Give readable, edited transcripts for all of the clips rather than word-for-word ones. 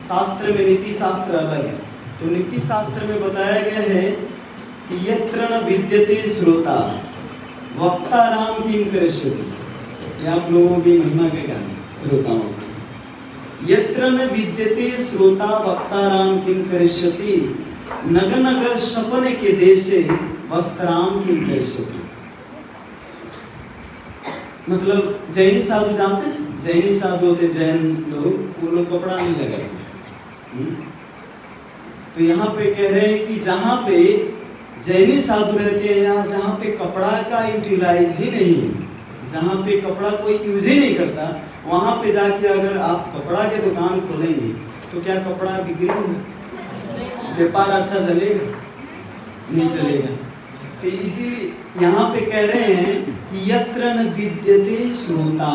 शास्त्र में नीति शास्त्र अलग है। तो नीति शास्त्र में बताया गया है कि यत्र न विद्यते श्रोता वक्ता राम किम करिष्यति। ये आप लोगों की महिमा के गाने श्रोताओं की। यत्र न विद्यते श्रोता वक्ता राम किम करिष्यति नग नग सपने के देशे वस्त्राम किम करिष्यति। मतलब जैनी साधु जानते हैं, जैनी साधु होते जैन लोग, वो लोग कपड़ा नहीं लगाते। तो यहाँ पे कह रहे हैं कि जहाँ पे जैनी साधु रहते हैं या जहाँ पे कपड़ा का यूटिलाइज ही नहीं है, जहाँ पे कपड़ा कोई यूज ही नहीं करता, वहाँ पे जाके अगर आप कपड़ा के दुकान खोलेंगे तो क्या कपड़ा बिगड़ेगा? व्यापार अच्छा चलेगा? नहीं चलेगा। तो इसी यहाँ पे कह रहे हैं कि यत्र न विद्यते श्रोता,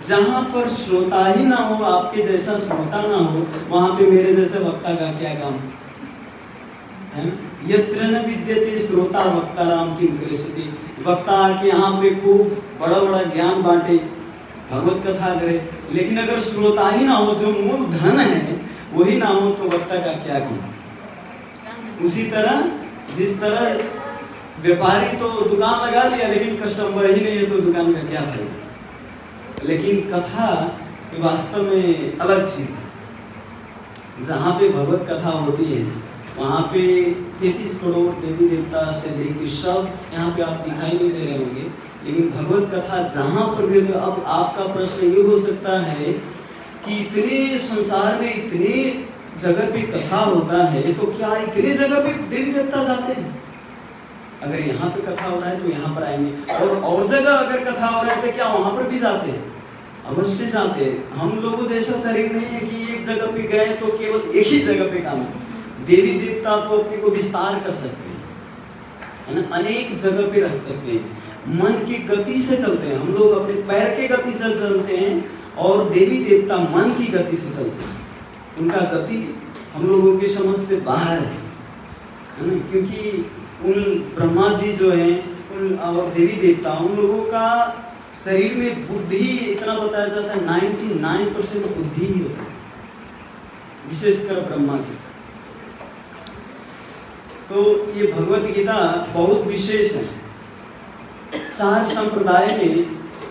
जहाँ पर श्रोता ही ना हो, आपके जैसा श्रोता ना हो, वहाँ पे मेरे जैसे वक्ता का क्या काम है? यत्र न विद्यते श्रोता वक्ता राम किम करिष्यति। वक्ता आके यहाँ पे खूब बड़ा बड़ा ज्ञान बांटे, भगवत कथा करे, लेकिन अगर श्रोता ही ना हो, जो मूल धन है वही ना हो, तो वक्ता का क्या काम? उसी तरह जिस तरह व्यापारी तो दुकान लगा लिया लेकिन कस्टमर ही नहीं है, तो दुकान का क्या फायदा? लेकिन कथा वास्तव में अलग चीज है। जहाँ पे भगवत कथा होती है वहाँ पे 33 करोड़ देवी देवता से लेकर सब यहाँ पे आप दिखाई नहीं दे रहे होंगे, लेकिन भगवत कथा जहाँ पर भी। अब आपका प्रश्न ये हो सकता है कि इतने संसार में इतने जगह पे कथा होता है, तो क्या इतने जगह पे देवी देवता जाते हैं? अगर यहाँ पे कथा हो रहा है तो यहाँ पर आएंगे, और जगह अगर कथा हो रहा है तो क्या वहाँ पर भी जाते हैं? अवश्य जाते हैं। हम लोगों जैसा शरीर नहीं है कि एक जगह पे गए तो केवल एक ही जगह पे काम है। देवी देवता तो अपने को विस्तार कर सकते हैं, है ना, अनेक जगह पे रख सकते हैं। मन की गति से चलते हैं, हम लोग अपने पैर के गति से चलते हैं, और देवी देवता मन की गति से चलते हैं। उनका गति हम लोगों की समझ से बाहर है ना, क्योंकि उन ब्रह्मा जी जो हैं उन और देवी देवता, उन लोगों का शरीर में बुद्धि इतना बताया जाता है 99% बुद्धि ही होता है, विशेषकर ब्रह्मा जी। तो ये भगवत गीता बहुत विशेष है। चार संप्रदाय में,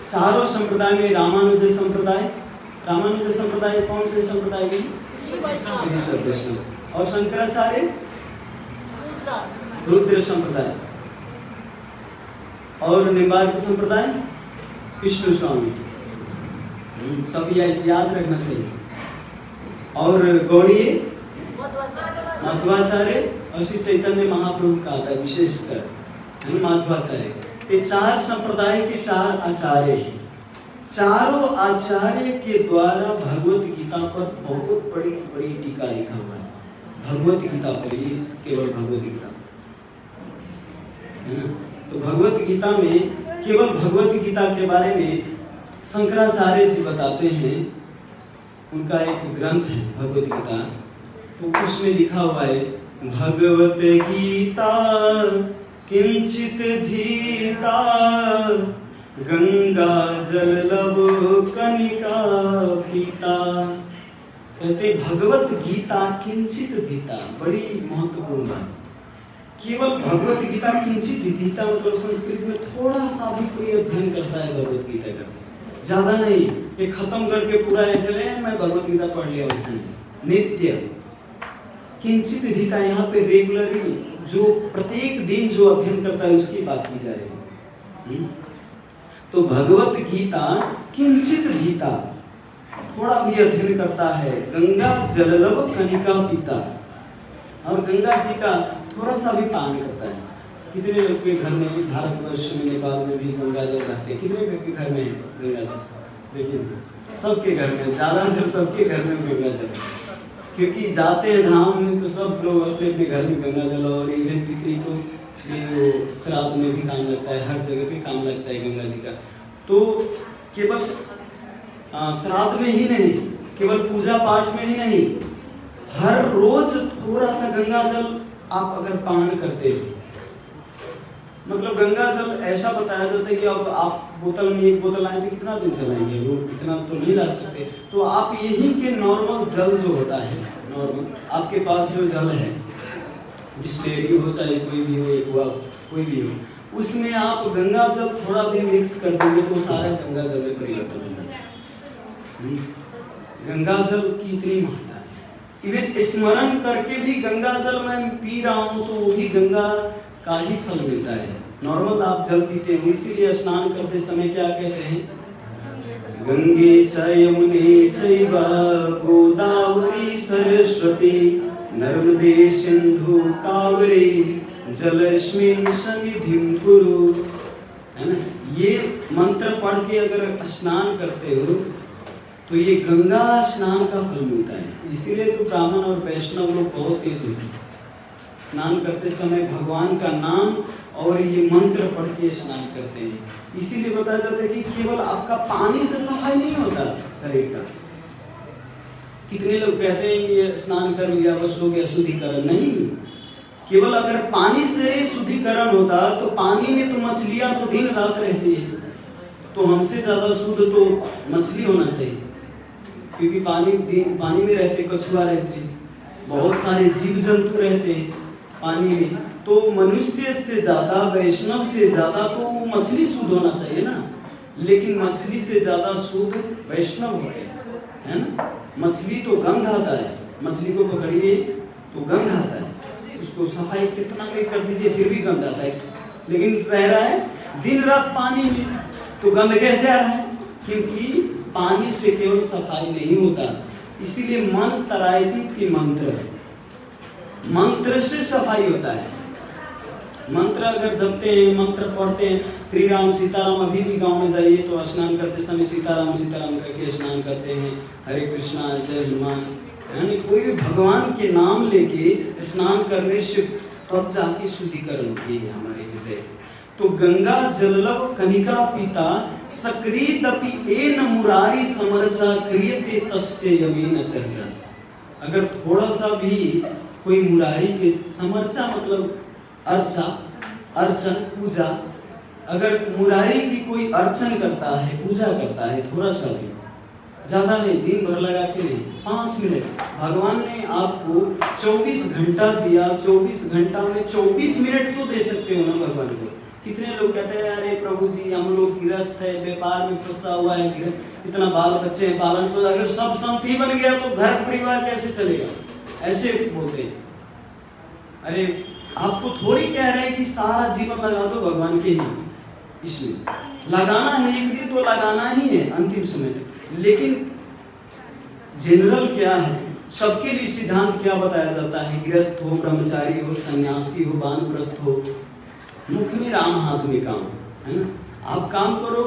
चारों संप्रदाय में रामानुज संप्रदाय, रामानुज संप्रदाय कौन से संप्रदाय में? कृष्ण। और शंकराचार्य रुद्र संप्रदाय, और निम्बार्क संप्रदाय विष्णु स्वामी। सब याद रखना चाहिए। और गौड़ीय माधवाचार्य, और श्री चैतन्य महाप्रभु का आता है विशेषकर माधवाचार्य। ये चार संप्रदाय के चार आचार्य हैं। चारों आचार्य के द्वारा भगवत गीता पर बहुत बड़ी बड़ी टीका लिखा हुआ है। भगवत गीता पर, ये केवल भगवत गीता है ना। तो भगवत गीता में केवल भगवत गीता के बारे में शंकराचार्य जी बताते हैं, उनका एक ग्रंथ है भगवत गीता। तो उसमें लिखा हुआ है, भगवत गीता किंचित धीता गंगा जल लब कनिका पीता। कहते भगवत गीता किंचित धीता, बड़ी महत्वपूर्ण बात। केवल भगवत गीता किंचित धीता मतलब संस्कृत में थोड़ा सा भी कोई अध्ययन करता है भगवत गीता का, ज्यादा नहीं। ये खत्म करके पूरा ऐसे ले मैं भगवत गीता पढ़ लिया, वैसा नहीं। नित्य किंचित धीता, यहाँ पे रेगुलरली जो प्रत्येक दिन जो अध्ययन करता है उसकी बात की जा रही है। तो भगवत गीता किंचित धीता, थोड़ा भी अध्ययन करता है। गंगा जललब कनिका पीता, और गंगा जी का थोड़ा सा भी पान करता है। कितने लोग के घर में, भारतवर्ष में, नेपाल में भी गंगा जल रहते हैं? कितने लोग के घर में गंगा जल? देखिए सबके घर में, ज्यादातर सबके घर में गंगा जल, क्योंकि जाते हैं धाम में तो सब लोग अपने अपने घर में गंगा जल, और इवन पितरी को श्राद्ध में भी काम लगता है, हर जगह पे काम लगता है गंगा जी का। तो केवल श्राद्ध में ही नहीं, केवल पूजा पाठ में ही नहीं, हर रोज थोड़ा सा गंगा जल आप अगर पान करते हो मतलब गंगा जल ऐसा बताया जाता है कि अब आप बोतल में 1 बोतल लाए थे, कितना दिन चलाएंगे, वो इतना तो नहीं ला सकते। तो आप यही के नॉर्मल जल जो होता है, नॉर्मल आपके पास जो जल है, डिस्टिलरी हो चाहे कोई भी हो, एक्वा कोई भी हो, उसमें आप गंगा जल थोड़ा भी मिक्स कर देंगे तो सारा गंगा जल में परिवर्तन हो जाता है। गंगा जल की इतनी महत्ता है। इवन स्मरण करके भी गंगा जल मैं पी रहा हूँ तो वो भी गंगा का ही फल मिलता है। नॉर्मल आप जल पीते हैं, इसीलिए स्नान करते समय क्या कहते हैं, गंगे च यमुने चैव गोदावरी सरस्वती नर्मदे सिंधु कावेरी जलस्मिन् सन्निधिं कुरु, है ना। ये मंत्र पढ़ के अगर स्नान करते हो तो ये गंगा स्नान का फल मिलता है। इसीलिए तो ब्राह्मण और वैष्णव लोग बहुत तेज होते हैं, स्नान करते समय भगवान का नाम और ये मंत्र पढ़ के स्नान करते हैं। इसीलिए बताया जाता है कि केवल आपका पानी से सफाई नहीं होता शरीर का। कितने लोग कहते हैं कि ये स्नान कर लिया बस हो गया शुद्धिकरण, नहीं। केवल अगर पानी से शुद्धिकरण होता तो पानी में तो मछलियां तो दिन रात रहती है, तो हमसे ज्यादा शुद्ध तो मछली होना चाहिए, क्योंकि पानी में रहते, कछुआ रहते, बहुत सारे जीव जंतु रहते हैं पानी में। तो मनुष्य से ज्यादा, वैष्णव से ज्यादा तो मछली शुद्ध होना चाहिए ना, लेकिन मछली से ज्यादा शुद्ध वैष्णव होते हैं, है ना। मछली तो गंध आता है, मछली को पकड़िए तो गंध आता है, उसको सफाई कितना भी कर दीजिए फिर भी गंध आता है, लेकिन रह रहा है दिन रात पानी में, तो गंध कैसे आ रहा है, क्योंकि पानी से केवल सफाई नहीं होता। इसीलिए मन तरायती की मंत्र से सफाई होता है। मंत्र अगर जपते हैं, मंत्र पढ़ते हैं, श्री राम सीताराम, अभी भी गांव में जाइए तो स्नान करते समय सीताराम सीताराम करके स्नान करते हैं, हरे कृष्णा जय हनुमान, यानी कोई भी भगवान के नाम लेके स्नान करने से तब जाके शुद्धिकरण होती है हमारे हृदय। तो गंगा जललव कनिका पिता सक्रीतपि एन मुरारी समर्चा क्रियते तस्य यमेन चर्चा। अगर थोड़ा सा भी कोई मुरारी के समर्चा मतलब अर्चा, अर्चन, पूजा, अगर मुरारी की कोई अर्चन करता है, पूजा करता है, थोड़ा सा भी, ज्यादा नहीं, दिन भर लगा के नहीं, 5 मिनट, भगवान ने आपको 24 घंटा दिया, 24 घंटा में 24 मिनट तो दे सकते हो ना भगवान को। कितने लोग कहते हैं अरे प्रभु जी हम लोग गृहस्थ है, व्यापार में फंसा हुआ है, इतना बाल बच्चे हैं, पालन को अगर सब संपत्ति बन गया तो घर परिवार कैसे चलेगा, ऐसे बोलते हैं। अरे आपको थोड़ी कह रहे हैं कि सारा जीवन लगा दो भगवान के ही, इसमें लगाना है, एक दिन तो लगाना ही है अंतिम समय तक, लेकिन जनरल क्या है, सबके लिए सिद्धांत क्या बताया जाता है, गृहस्थ हो, ब्रह्मचारी हो, सन्यासी हो, वानप्रस्थ हो, मुख में राम हाथ में काम, है ना। आप काम करो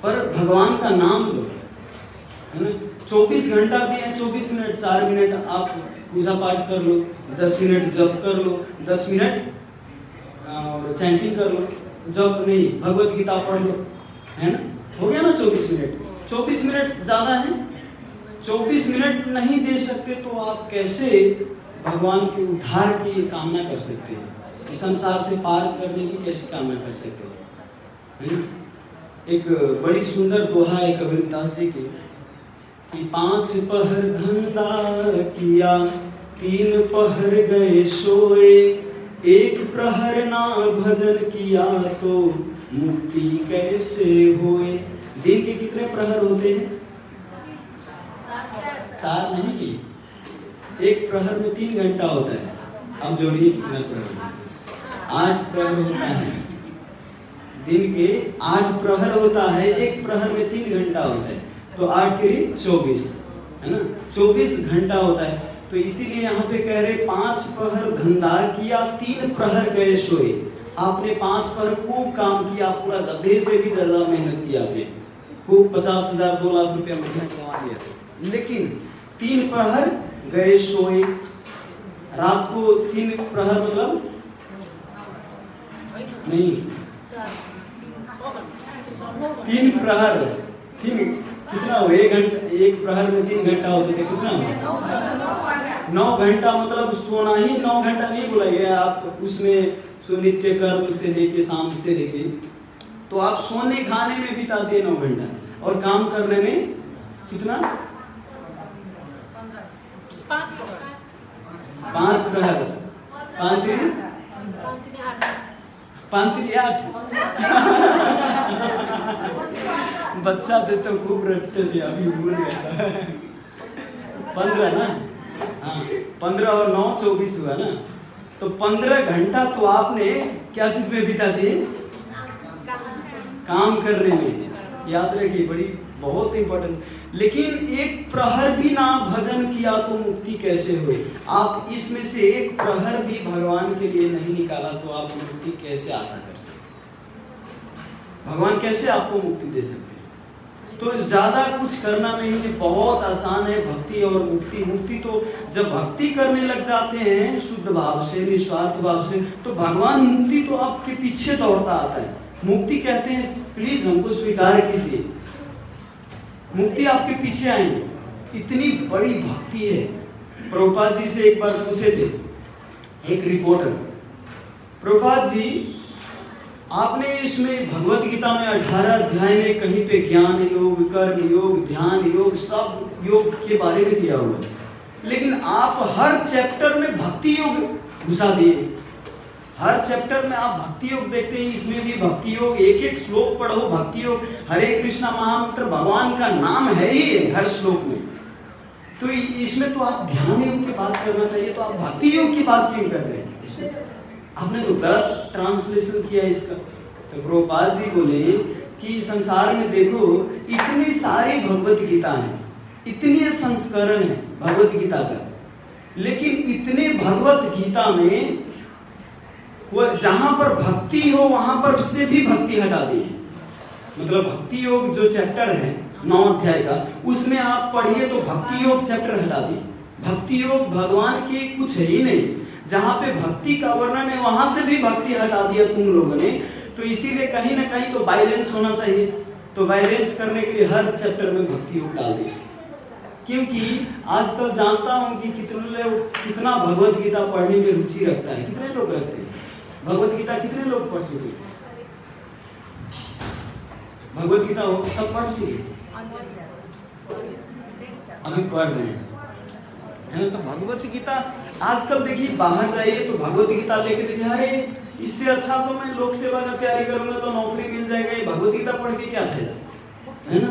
पर भगवान का नाम लो, है ना। 24 घंटा दिए, 24 मिनट, 4 मिनट आप पूजा पाठ कर लो, 10 मिनट जप कर लो, 10 मिनट चैंटिंग कर लो, जप नहीं भगवत गीता पढ़ लो, है ना, हो गया ना 24 मिनट। 24 मिनट ज्यादा है, 24 मिनट नहीं दे सकते तो आप कैसे भगवान के उद्धार की कामना कर सकते हैं, संसार से पार करने की कैसे कामना कर सकते हैं। एक बड़ी सुंदर दोहा है कबीरदास जी की, कि 5 पहर धंधा किया, 3 पहर गए सोए, 1 प्रहर ना भजन किया तो मुक्ति कैसे होए। दिन के कितने प्रहर होते हैं? 4 नहीं, 1 प्रहर में 3 घंटा होता है, आप जोड़िए कितना प्रहर, 8 प्रहर होता है। दिन के 8 प्रहर होता है, 1 प्रहर में 3 घंटा होता है, तो 8 के 24, है ना, 24 घंटा होता है। तो इसीलिए यहाँ पे कह रहे 5 पहर धंधा किया, 3 प्रहर गए सोए। आपने 5 पहर खूब काम किया, पूरा गधे से भी ज्यादा मेहनत किया, आपने खूब 50,000 2 लाख रुपया मेहनत कमा लिया, लेकिन 3 प्रहर गए सोए। रात को 3 प्रहर मतलब नहीं, 3 प्रहर, 3 कितना हो, 1 घंटा, 1 प्रहर में 3 घंटा होते थे, कितना हो 9 घंटा, मतलब सोना ही 9 घंटा नहीं बोला गया। आप उसमें सुनित्य कर्म से लेके शाम से लेके, तो आप सोने खाने में बिता दिए 9 घंटा और काम करने में कितना 5 प्रहर 5 8 बच्चा थे तो खूब रटते थे, अभी भूल गया 15 ना, हाँ 15 और 9 24 हुआ ना। तो 15 घंटा तो आपने क्या चीज में बिता दिए? काम करने में। याद रखिए, बड़ी बहुत इंपॉर्टेंट। लेकिन एक प्रहर भी ना भजन किया तो मुक्ति कैसे हुए? आप इसमें से एक प्रहर भी भगवान के लिए नहीं निकाला तो आप मुक्ति कैसे आशा कर सकते? भगवान कैसे आपको मुक्ति दे सकते? तो ज्यादा कुछ करना नहीं है, बहुत आसान है भक्ति और मुक्ति। मुक्ति तो जब भक्ति करने लग जाते हैं शुद्ध भाव से, निस्वार्थ भाव से, तो भगवान मुक्ति तो आपके पीछे दौड़ता आता है। मुक्ति कहते हैं प्लीज हमको स्वीकार कीजिए, मुक्ति आपके पीछे आएंगे। इतनी बड़ी भक्ति है। प्रभुपाद जी से एक बार पूछे थे एक रिपोर्टर, प्रभुपाद जी आपने इसमें भगवत गीता में 18 अध्याय में कहीं पे ज्ञान योग, कर्म योग, ध्यान योग, सब योग के बारे में दिया हुआ है, लेकिन आप हर चैप्टर में भक्ति योग घुसा दिए। हर चैप्टर में आप भक्ति योग देखते हैं, इसमें भी भक्ति योग, एक एक श्लोक पढ़ो भक्ति योग। हरे कृष्णा महामंत्र भगवान का नाम है ही है हर श्लोक में, तो इसमें तो आप ध्यान योग की बात करना चाहिए, तो आप भक्ति योग की बात क्यों कर रहे हैं? इसमें आपने तो गलत ट्रांसलेशन किया इसका। तो प्रभुपाद जी बोले कि संसार में देखो इतनी सारी भगवत गीता है, इतने संस्करण है भगवत गीता का, लेकिन इतने भगवत गीता में जहां पर भक्ति हो वहां पर से भी भक्ति हटा दी है। मतलब भक्ति योग जो चैप्टर है 9 अध्याय का, उसमें आप पढ़िए तो भक्ति योग चैप्टर हटा दिए। भक्ति योग भगवान के कुछ है ही नहीं, जहां पे भक्ति का वर्णन है वहां से भी भक्ति हटा दिया तुम लोगों ने। तो इसीलिए कहीं ना कहीं तो वायलेंस होना चाहिए, तो वायलेंस करने के लिए हर चैप्टर में भक्ति योग डाल दिया। क्योंकि आजकल जानता हूं कि कितना भगवत गीता पढ़ने में रुचि रखता है। कितने लोग रखते हैं भगवत गीता? कितने लोग पढ़ चुके? भगवत गीता सब पढ़ चुके, अभी पढ़ रहे हैं, है ना? तो भगवत गीता आजकल देखिए, बाहर जाइए तो भगवत गीता लेके देखिए, अरे इससे अच्छा तो मैं लोक सेवा का तैयारी करूंगा तो नौकरी मिल जाएगा, ये भगवत गीता पढ़ के क्या फायदा, है ना?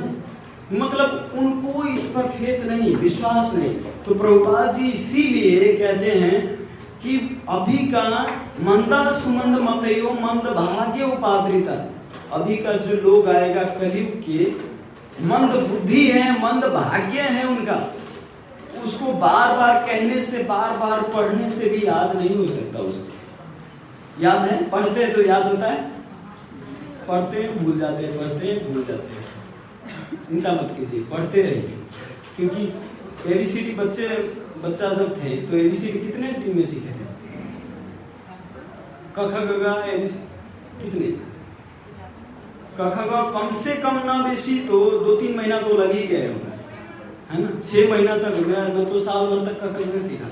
मतलब उनको इस पर फेथ नहीं, विश्वास नहीं। तो प्रभुपाद जी इसीलिए कहते हैं कि अभी का मंदा सुमंद मतयो मंद भाग्य उपाद्रिता, अभी का जो लोग आएगा कलयुग के मंद बुद्धि है, मंद भाग्य है उनका, उसको बार बार कहने से, बार बार पढ़ने से भी याद नहीं हो सकता। उसको याद है, पढ़ते हैं तो याद होता है, पढ़ते हैं भूल जाते हैं, पढ़ते हैं भूल जाते हैं। चिंता मत कीजिए, पढ़ते रहिए, क्योंकि एबीसीडी बच्चा जब थे तो एबीसीडी कितने दिन में सीखे थे? क ख ग घ कितने? क ख ग कम से कम ना बेसी तो 2-3 महीना तो लग ही गए होगा, है ना? 6 महीना तक मैं तो साल भर तक क ख ग सीखा।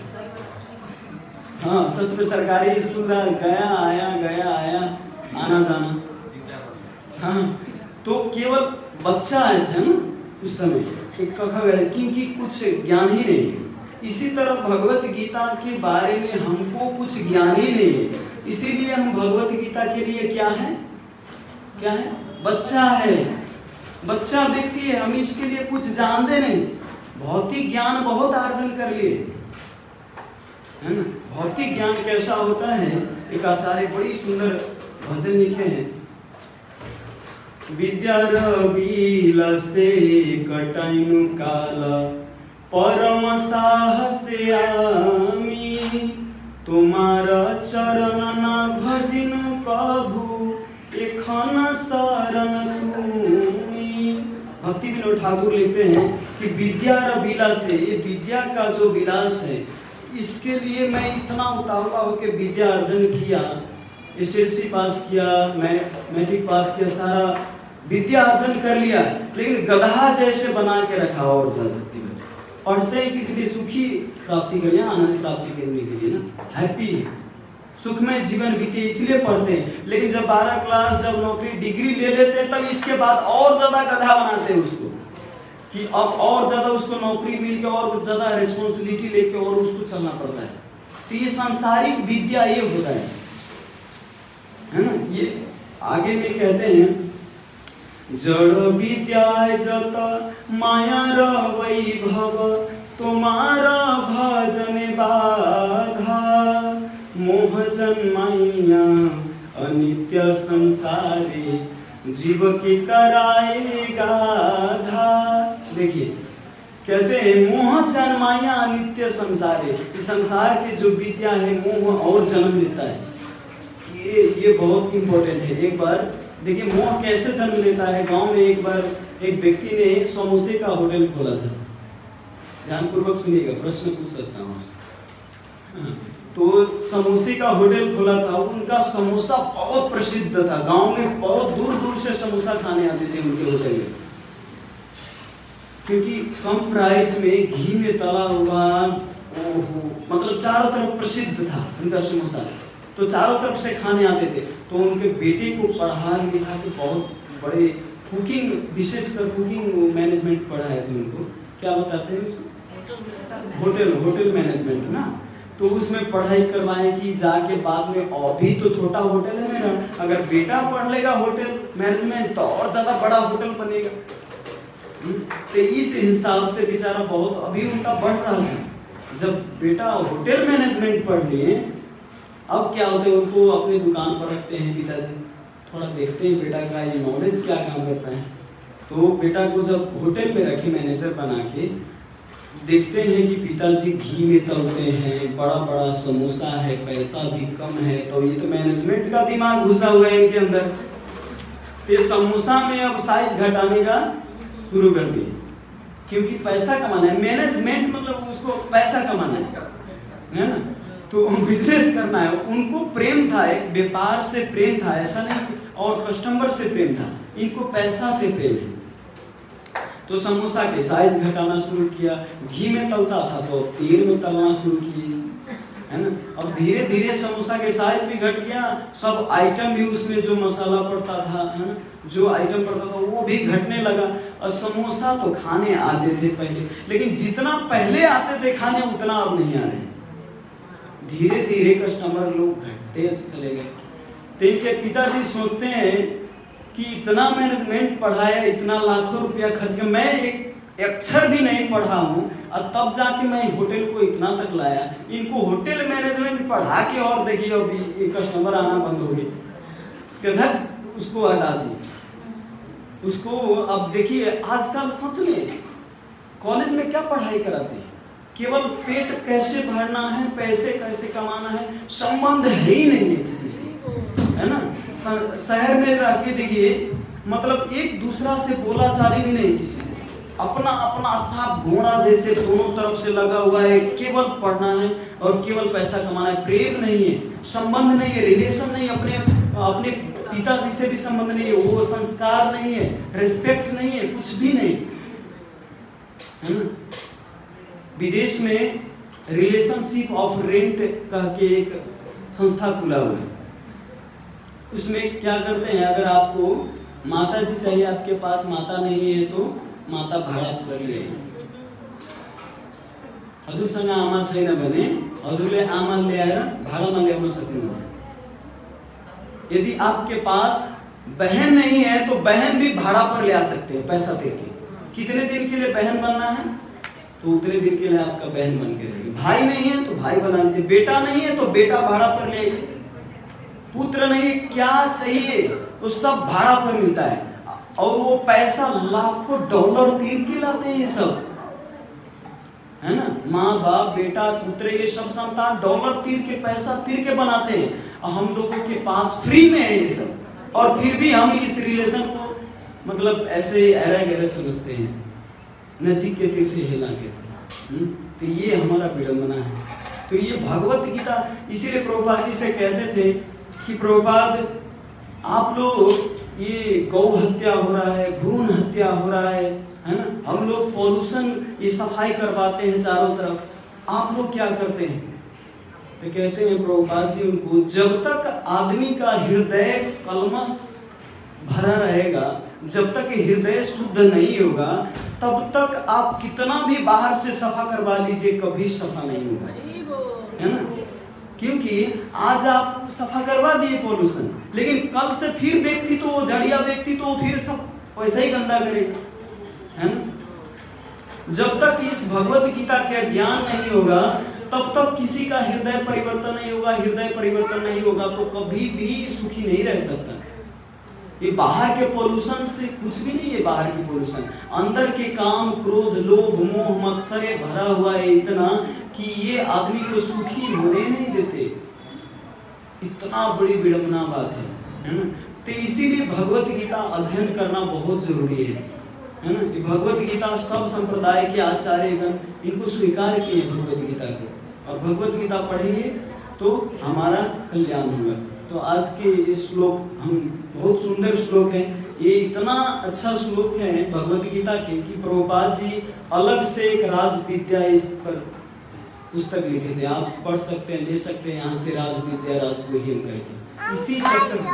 हाँ सच में, सरकारी स्कूल गया आया आना जाना। हाँ तो केवल बच्चा आए थे ना उस समय, क्योंकि कुछ ज्ञान ही नहीं। इसी तरह भगवत गीता के बारे में हमको कुछ ज्ञान ही नहीं है, इसीलिए हम भगवत गीता के लिए क्या है, बच्चा है, बच्चा व्यक्ति है, हम इसके लिए कुछ जानते नहीं। भौतिक ज्ञान बहुत अर्जन कर लिए, है ना? भौतिक ज्ञान कैसा होता है, एक आचार्य बड़ी सुंदर भजन लिखे हैं, विद्या रविलसे कटाइनु काल परम साहसे आमी, तुम्हारा चरण न भजिनु कभू एखन शरण तुम्ही। भक्ति विनोद ठाकुर लिखते हैं कि विद्या रविलासे, ये विद्या का जो विलास है, इसके लिए मैं इतना उतावला होकर विद्या अर्जन किया, एसएलसी पास किया, मैट्रिक पास किया, सारा विद्या अर्जन कर लिया, लेकिन गधा जैसे बना के रखा। और ज्यादा पढ़ते हैं किसी लिए सुखी प्राप्ति करने, आनंद प्राप्ति करने के लिए ना, हैप्पी। सुखमय जीवन बीते इसलिए पढ़ते हैं। लेकिन जब 12 क्लास, जब नौकरी, डिग्री ले लेते हैं, तब इसके बाद और ज्यादा गधा बनाते हैं उसको, कि अब और ज्यादा उसको नौकरी मिल के और ज्यादा रिस्पॉन्सिबिलिटी लेके और उसको चलना पड़ता है। तो ये सांसारिक विद्या ये होता है ना। ये आगे में कहते हैं, जड़ विद्या जत माया वैभव, तुम्हारा भजन बाधा, मोह जन्माइया अनित्य संसारे, जीव के कराएगा धा। देखिए कहते हैं मोह जन्माया अनित्य संसारे, संसार के जो विद्या है मोह और जन्म लेता है। ये बहुत इंपॉर्टेंट है। एक बार देखिए मोह कैसे जन्म लेता है। गांव में एक बार एक व्यक्ति ने समोसे का होटल खोला था। ध्यानपूर्वक सुनिएगा, प्रश्न पूछ सकता हूँ आपसे। तो समोसे का होटल खोला था। उनका समोसा बहुत प्रसिद्ध था, गांव में बहुत दूर दूर से समोसा खाने आते थे उनके होटल में, क्योंकि कम प्राइस में घी में तला हुआ, मतलब चारों तरफ प्रसिद्ध था उनका समोसा। तो चारों तरफ से खाने आते थे। तो उनके बेटे को पढ़ा लिखा के बहुत बड़े कुकिंग, विशेषकर कुकिंग मैनेजमेंट पढ़ाए थे उनको। क्या बताते हैं उसको? होटल मैनेजमेंट ना। तो उसमें पढ़ाई करवाएं कि जाके बाद में, अभी तो छोटा होटल है मेरा, अगर बेटा पढ़ लेगा होटल मैनेजमेंट तो और ज्यादा बड़ा होटल बनेगा। तो इस हिसाब से बेचारा बहुत अभी उनका बढ़ रहा था। जब बेटा होटल मैनेजमेंट पढ़ लिए, अब क्या होता है, उनको अपने दुकान पर रखते हैं पिताजी, थोड़ा देखते हैं बेटा का ये नॉलेज क्या काम करता है। तो बेटा को जब होटल में रखे मैनेजर बना के, देखते हैं कि पिताजी घी में तलते हैं, बड़ा बड़ा समोसा है, पैसा भी कम है। तो ये तो मैनेजमेंट का दिमाग घुसा हुआ है इनके अंदर। तो समोसा में अब साइज घटाने का शुरू कर दिए, क्योंकि पैसा कमाना है। मैनेजमेंट मतलब उसको पैसा कमाना है ना, तो बिजनेस करना है। उनको प्रेम था, एक व्यापार से प्रेम था, ऐसा नहीं, और कस्टमर से प्रेम था, इनको पैसा से प्रेम है। तो समोसा के साइज घटाना शुरू किया। घी में तलता था तो तेल में तलना शुरू किए, है ना। अब धीरे धीरे समोसा के साइज भी घट गया, सब आइटम भी उसमें जो मसाला पड़ता था, है ना, जो आइटम पड़ता था वो भी घटने लगा। और समोसा तो खाने आते थे पहले, लेकिन जितना पहले आते थे खाने उतना अब नहीं आ रहे। धीरे धीरे कस्टमर लोग घटते चले गए। तो इनके पिताजी सोचते हैं कि इतना मैनेजमेंट पढ़ाया, इतना लाखों रुपया खर्च किया, मैं एक अक्षर भी नहीं पढ़ा हूँ, और तब जाके मैं होटल को इतना तक लाया। इनको होटल मैनेजमेंट पढ़ा के और देखिए अभी कस्टमर आना बंद हो गए, उसको हटा दिए उसको। अब देखिए आजकल सच में कॉलेज में क्या पढ़ाई कराते हैं, केवल पेट कैसे भरना है, पैसे कैसे कमाना है, संबंध है ही नहीं है किसी से, है ना। शहर में रह के देखिए, मतलब एक दूसरा से बोला चाली भी नहीं किसी से, अपना अपना साफ घोड़ा जैसे दोनों तरफ से लगा हुआ है। केवल पढ़ना है और केवल पैसा कमाना है। प्रेम नहीं है, संबंध नहीं है, रिलेशन नहीं, अपने पिताजी से भी संबंध नहीं है, वो संस्कार नहीं है, रिस्पेक्ट नहीं है, कुछ भी नहीं, है ना। विदेश में रिलेशनशिप ऑफ रेंट कह के एक संस्था खुला हुआ है। उसमें क्या करते हैं, अगर आपको माता जी चाहिए, आपके पास माता नहीं है तो माता भाड़ा कर लिए। हजुरसँग आमा छैन भने हजुरले आमा ल्याएर भाडामा ल्याउन सक्नुहुन्छ। यदि आपके पास बहन नहीं है तो बहन भी भाड़ा पर ले आ सकते हैं पैसा देके। कितने दिन के लिए बहन बनना है तो उतने दिन के लिए आपका बहन बन के रहेगी। भाई नहीं है तो भाई बना लीजिए, बेटा नहीं है तो बेटा भाड़ा पर ले, पुत्र नहीं, क्या चाहिए तो सब भाड़ा पर मिलता है। और वो पैसा लाखों डॉलर तीर के लाते हैं ये सब, है ना। माँ बाप बेटा पुत्र ये सब संतान डॉलर तीर के, पैसा तीर के बनाते हैं, और हम लोगों के पास फ्री में है ये सब। और फिर भी हम इस रिलेशन को मतलब ऐसे ऐरा गहरा समझते हैं, नजीक के तीर्थ हिला के। तो ये हमारा विडंबना है। तो ये भगवत गीता, इसीलिए प्रभुपाद जी से कहते थे कि प्रभुपाद आप लोग ये गौ हत्या हो रहा है, भ्रूण हत्या हो रहा है ना, हम लोग पॉल्यूशन ये सफाई करवाते हैं चारों तरफ, आप लोग क्या करते हैं, तो कहते हैं प्रभुपाद जी उनको, जब तक आदमी का हृदय कलमश भरा रहेगा, जब तक हृदय शुद्ध नहीं होगा, तब तक आप कितना भी बाहर से सफा करवा लीजिए, कभी सफा नहीं होगा, है ना। क्योंकि आज आप सफा करवा दिए पॉल्यूशन, लेकिन कल से फिर व्यक्ति तो जड़िया व्यक्ति तो फिर सब वैसा ही गंदा करेगा, है ना। जब तक इस भगवत गीता का ज्ञान नहीं होगा, तब तक किसी का हृदय परिवर्तन नहीं होगा। हृदय परिवर्तन नहीं होगा तो कभी भी सुखी नहीं रह सकता। ये बाहर के पोल्यूशन से कुछ भी नहीं है। बाहर की पोल्यूशन, अंदर के काम, क्रोध, लोभ, मोह, मत्सर भरा हुआ है इतना कि ये आदमी को सुखी होने नहीं देते। इतना बड़ी विडंबना बात है ना। तो इसीलिए भगवत गीता अध्ययन करना बहुत जरूरी है ना। कि भगवत गीता सब संप्रदाय के आचार्यगण इनको स्वीकार किए भगवत गीता को, और भगवत गीता पढ़ेंगे तो हमारा कल्याण होगा। तो आज के ये श्लोक, हम बहुत सुंदर श्लोक है ये, इतना अच्छा श्लोक है भगवत गीता के कि प्रभुपाद जी अलग से एक राज विद्या इस पर पुस्तक लिखे थे। आप पढ़ सकते हैं, ले सकते हैं यहाँ से, राज विद्या राजगुह्यम करके। इसी चैप्टर में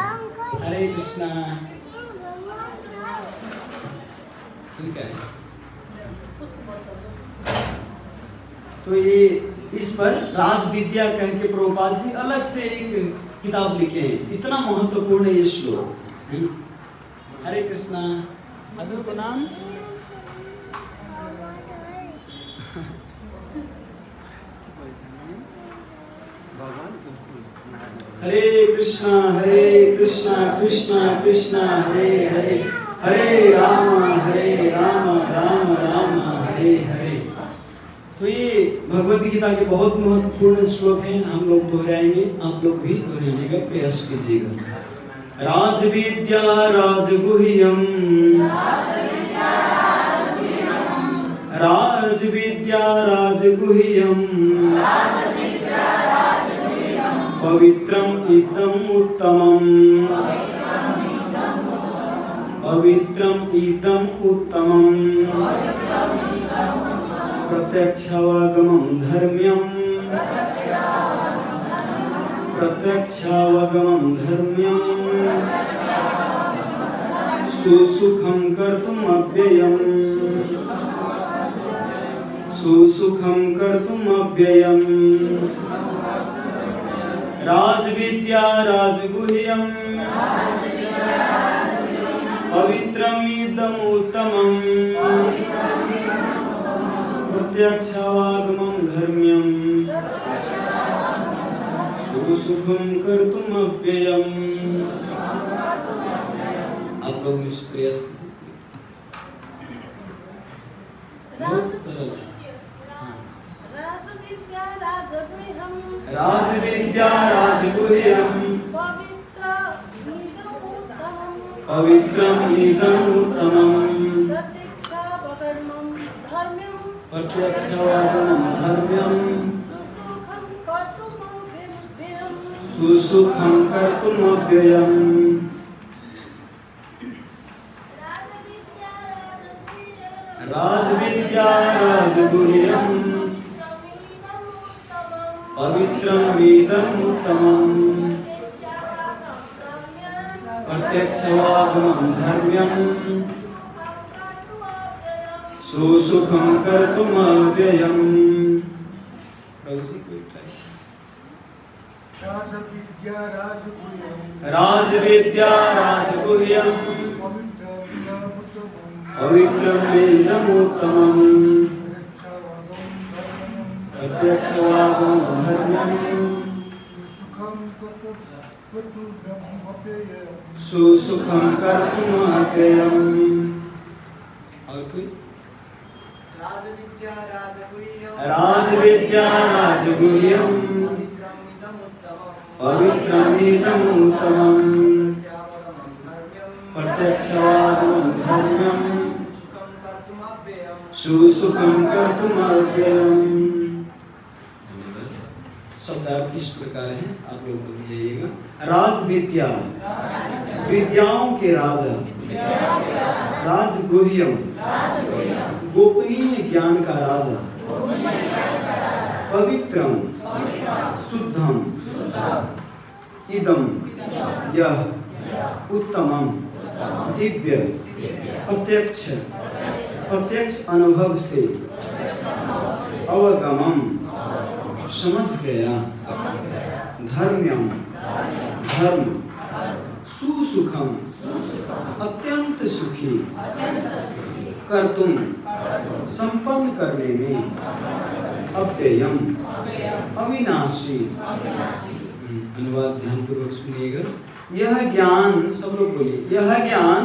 हरे कृष्णा, ठीक है। तो ये इस पर राज विद्या कह के प्रभुपाद जी अलग से एक किताब लिखे हैं। इतना महत्वपूर्ण है ये श्लोक। हरे कृष्णा। अजू का नाम हरे कृष्णा कृष्णा कृष्णा हरे हरे, हरे राम राम राम हरे हरे। तो ये भगवत गीता के बहुत महत्वपूर्ण श्लोक हैं। हम लोग दोहराएंगे, आप लोग भी दोहराने का प्रयास कीजिएगा। राज विद्या राजगुह्यम, राज विद्या राजगुह्यम, पवित्रम इदम उत्तमम, पवित्रम इदम उत्तमम, प्रत्यक्षावगमं धर्म्यं, प्रत्यक्षावगमं धर्म्यं, सुसुखं कर्तुम् अव्ययम्, सुसुखं कर्तुम् अव्ययम्। राजविद्या राजगुह्यं, पवित्रमिदम् उत्तमम्, प्रत्यक्षावागमं धर्म्यं, सुसुखं कर्तुम् अव्ययम्। आप लोग निष्क्रिय, बहुत सरल है। राजविद्या राजगुह्यं, पवित्रम् इदम् उत्तमम्, प्रत्यक्षावगमं धर्म्यं, सुसुखं कर्तुम् अव्ययम्। राजविद्या राजगुह्यं, पवित्रम् इदम् उत्तमम्, प्रत्यक्षावगमं धर्म्यं, सुसुखं कर्तुम् अव्ययम्। राजविद्या राजगुह्यं, पवित्रमिदम् उत्तमम्, प्रत्यक्षावगमं धर्म्यं, सुसुखं कर्तुम् अव्ययम्। और कोई? राजविद्या राजगुह्यं, पवित्रमिदम् उत्तमम्, प्रत्यक्षावगमं धर्म्यं, सुसुखं कर्तुम् अव्ययम्। शब्दार्थ इस प्रकार है, आप लोग बोलिएगा। राज विद्या, विद्याओं के राजा, राजगुह्यम, गोपनीय ज्ञान का राजा, पवित्रम शुद्धम इदम यह उत्तमम दिव्य प्रत्यक्ष अनुभव से अवगमम समझ गया धर्म्यम धर्म सुसुखम अत्यंत सुखी कर्तुम संपन्न करने में अव्ययम अविनाशी। अनुवाद ध्यान पूर्वक सुनिएगा। यह ज्ञान, सब लोग बोलिए, यह ज्ञान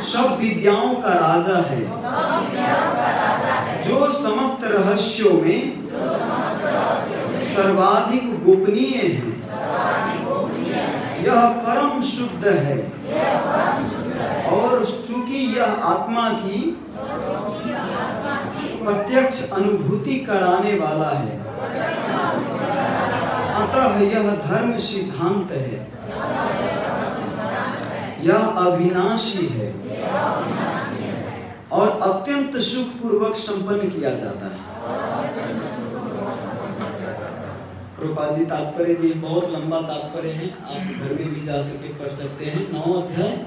सब विद्याओं का राजा है जो समस्त रहस्यों में सर्वाधिक गोपनीय है। यह परम शुद्ध है और चूंकि यह आत्मा की प्रत्यक्ष अनुभूति कराने वाला है, अतः यह धर्म सिद्धांत है। यह अविनाशी है और अत्यंत सुख पूर्वक संपन्न किया जाता है। प्रभुपाद जी तात्पर्य भी बहुत लंबा तात्पर्य है, आप घर में भी जा सके पढ़ सकते हैं। 9 अध्याय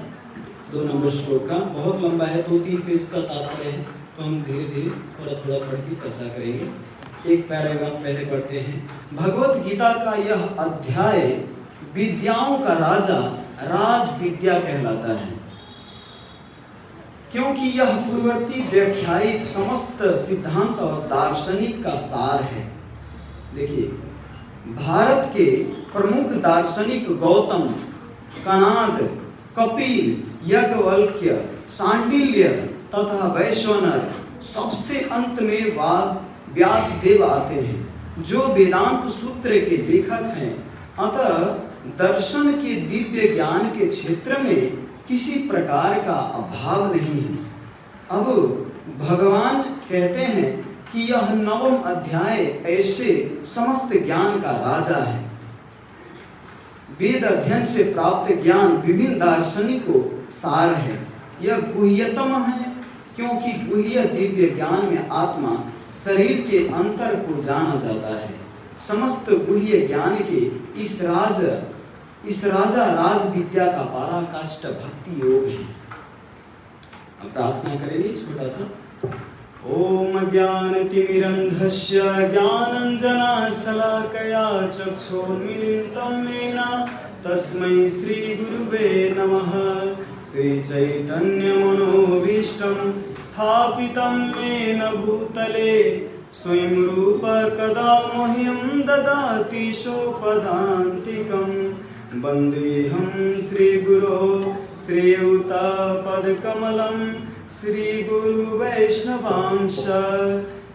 2 नंबर श्लोक का, बहुत लंबा है, 2-3 पेज का तात्पर्य है, तो हम धीरे धीरे थोड़ा पढ़ के चर्चा करेंगे। एक पैराग्राफ पहले पढ़ते हैं। भगवत गीता का यह अध्याय विद्याओं का राजा राज विद्या कहलाता है, क्योंकि यह पूर्ववर्ती व्याख्यायित समस्त सिद्धांत और दार्शनिक का सार है। देखिए, भारत के प्रमुख दार्शनिक गौतम, कणाद, कपिल, याज्ञवल्क्य, सांडिल्य तथा वैश्वानर, सबसे अंत में व्यासदेव आते हैं जो वेदांत सूत्र के लेखक हैं। अतः दर्शन के दिव्य ज्ञान के क्षेत्र में किसी प्रकार का अभाव नहीं है। अब भगवान कहते हैं कि यह 9वां अध्याय ऐसे समस्त ज्ञान का राजा है। वेद अध्ययन से प्राप्त ज्ञान विभिन्न दार्शनिकों सार है। यह गुह्यतम है, क्योंकि गुह्य दिव्य ज्ञान में आत्मा शरीर के अंतर को जाना जाता है। समस्त गुह्य ज्ञान के इस राजा राज विद्या का पराकाष्ठ भक्ति योग है। अब प्रार्थना करेंगे छोटा सा। ओम ज्ञानतिमिरन्धस्य ज्ञानाञ्जनशलाकया चक्षुर्मीलितं येन तस्मै श्रीगुरुवे नमः। श्रीचैतन्यमनोभीष्टं स्थापितं येन भूतले स्वयं रूप कदा मह्यं ददाति सोपदान्तिकं। वन्देऽहं श्रीगुरो श्रीयुतपदकमलं श्रीगुरुवैष्णवांश।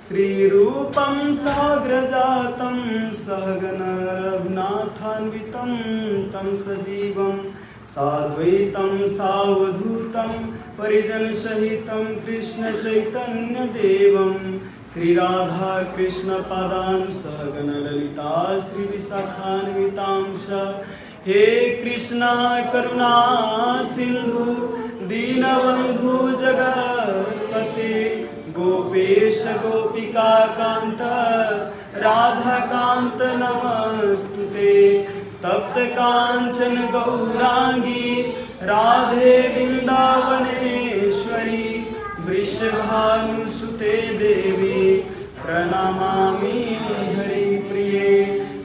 श्रीरूपं साग्रजातं सहगण रघुनाथान्वितं तं सजीवं साद्वैतं सावधूतं परिजनसहितं कृष्ण चैतन्यदेवं श्रीराधा कृष्ण पादान् सहगण ललिता श्रीविशाखान्वितांश। हे कृष्णा करुणा सिंधु दीनबंधु जगत्पते गोपेश गोपिका कांत राधा कांत नमस्तुते। तप्त कांचन गौरांगी राधे वृंदावनेश्वरी वृषभानुसुते देवी प्रणमामि हरिप्रिये।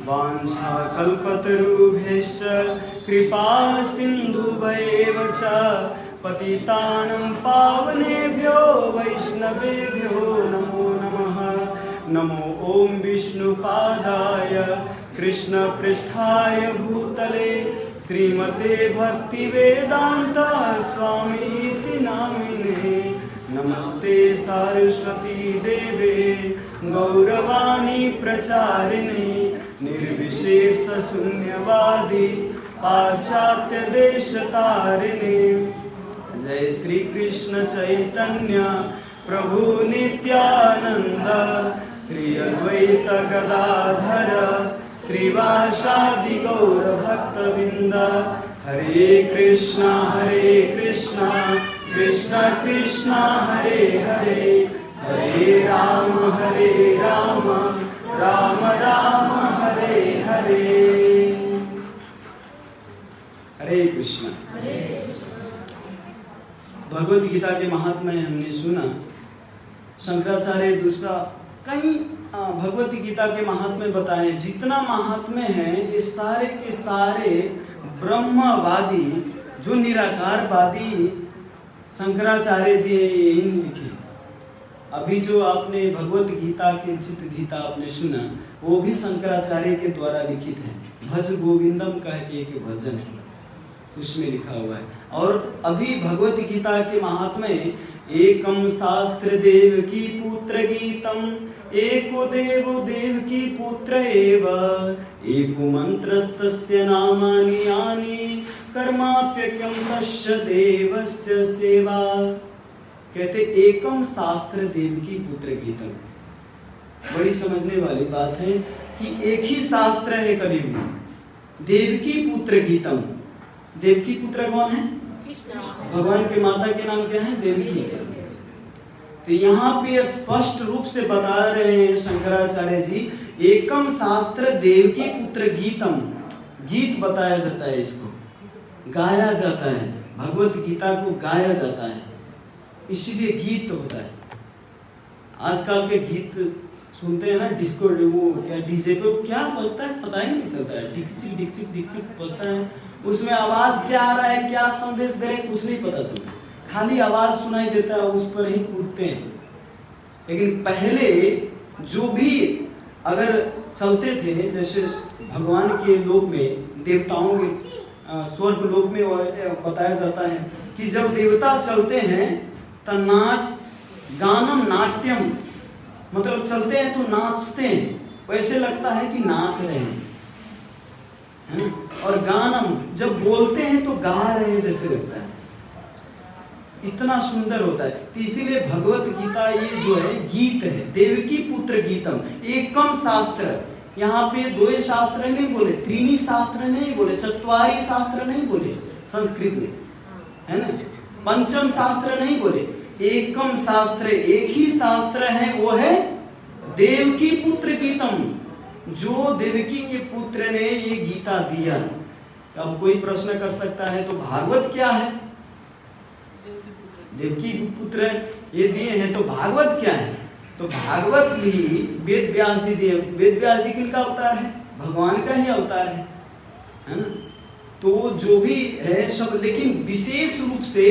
वाञ्छाकल्पतरुभ्यश्च कृपा सिन्धुभ्येव च पतितानं पावनेभ्यो वैष्णवेभ्यो नमो नमः। नमो ओम विष्णुपादाय कृष्णपृष्ठाय भूतले श्रीमते भक्तिवेदांत स्वामीति नामिने। नमस्ते सारस्वती देवे गौरवाणी प्रचारिणे निर्विशेष शून्यवादी पाश्चात्य देश तारिणे। जय श्री कृष्ण चैतन्य प्रभु नित्यानंद श्री अद्वैत गदाधर श्रीवासादि गौर भक्तवृंद। हरे कृष्णा कृष्णा कृष्णा हरे हरे, हरे राम राम राम हरे हरे। हरे कृष्ण। भगवत गीता के महात्म्य हमने सुना। शंकराचार्य दूसरा कई भगवत गीता के महात्म्य बताए। जितना महात्म्य है ये सारे के सारे ब्रह्मवादी जो निराकारवादी शंकराचार्य जी इन लिखे। अभी जो आपने भगवत गीता के चित्त गीता आपने सुना वो भी शंकराचार्य के द्वारा लिखित है। भज गोविंदम कह के एक भजन है उसमें लिखा हुआ है। और अभी भगवत गीता के महात्म्य एकम शास्त्र देव की पुत्र गीतम एको देव देव की पुत्र एव एको मंत्रस्तस्य नामानि यानि कर्माप्यक्यम तस्य देवस्य सेवा। कहते एकम शास्त्र देव की पुत्र गीतम। बड़ी समझने वाली बात है कि एक ही शास्त्र है कलयुग में, देवकी पुत्र गीतम। देवकी पुत्र कौन है? भगवान के माता के नाम क्या है? देवकी। तो यहाँ पे स्पष्ट रूप से बता रहे हैं शंकराचार्य जी, एकम शास्त्र देवकी पुत्र गीतम। गीत बताया जाता है, इसको गाया जाता है, भगवत गीता को गाया जाता है, इसीलिए गीत होता है। आजकल के गीत सुनते हैं ना, डिस्को वो क्या डीजे पे क्या बजता है पता ही नहीं चलता है, डिकचिक डिकचिक डिकचिक बजता है, उसमें आवाज क्या आ रहा है, क्या संदेश दे रहे कुछ नहीं पता चलता, खाली आवाज सुनाई देता है, उस पर ही कूदते हैं। लेकिन पहले जो भी अगर चलते थे, जैसे भगवान के लोक में, देवताओं के स्वर्ग लोक में बताया जाता है कि जब देवता चलते हैं तो गानम नाट्यम, मतलब चलते हैं तो नाचते हैं, वैसे लगता है कि नाच रहे हैं, है? और गानम जब बोलते हैं तो गा रहे हैं जैसे लगता है, इतना सुंदर होता है। तो इसीलिए भगवत गीता ये जो है गीत है, देवकी पुत्र गीतम। एकम शास्त्र, यहाँ पे दो शास्त्र नहीं बोले, त्रीणी शास्त्र नहीं बोले, चत्वारी शास्त्र नहीं बोले संस्कृत में, है ना, पंचम शास्त्र नहीं बोले, एकम शास्त्र, एक ही शास्त्र है, वो है देवकी पुत्र गीतम, जो देवकी के पुत्र ने ये गीता दिया। अब कोई प्रश्न कर सकता है तो भागवत क्या है? देवकी पुत्र ये दिए हैं तो भागवत क्या है? तो भागवत भी वेद व्यास जी दिए। वेद व्यास जी किनका अवतार है? भगवान का ही अवतार है ना। तो जो भी है सब, लेकिन विशेष रूप से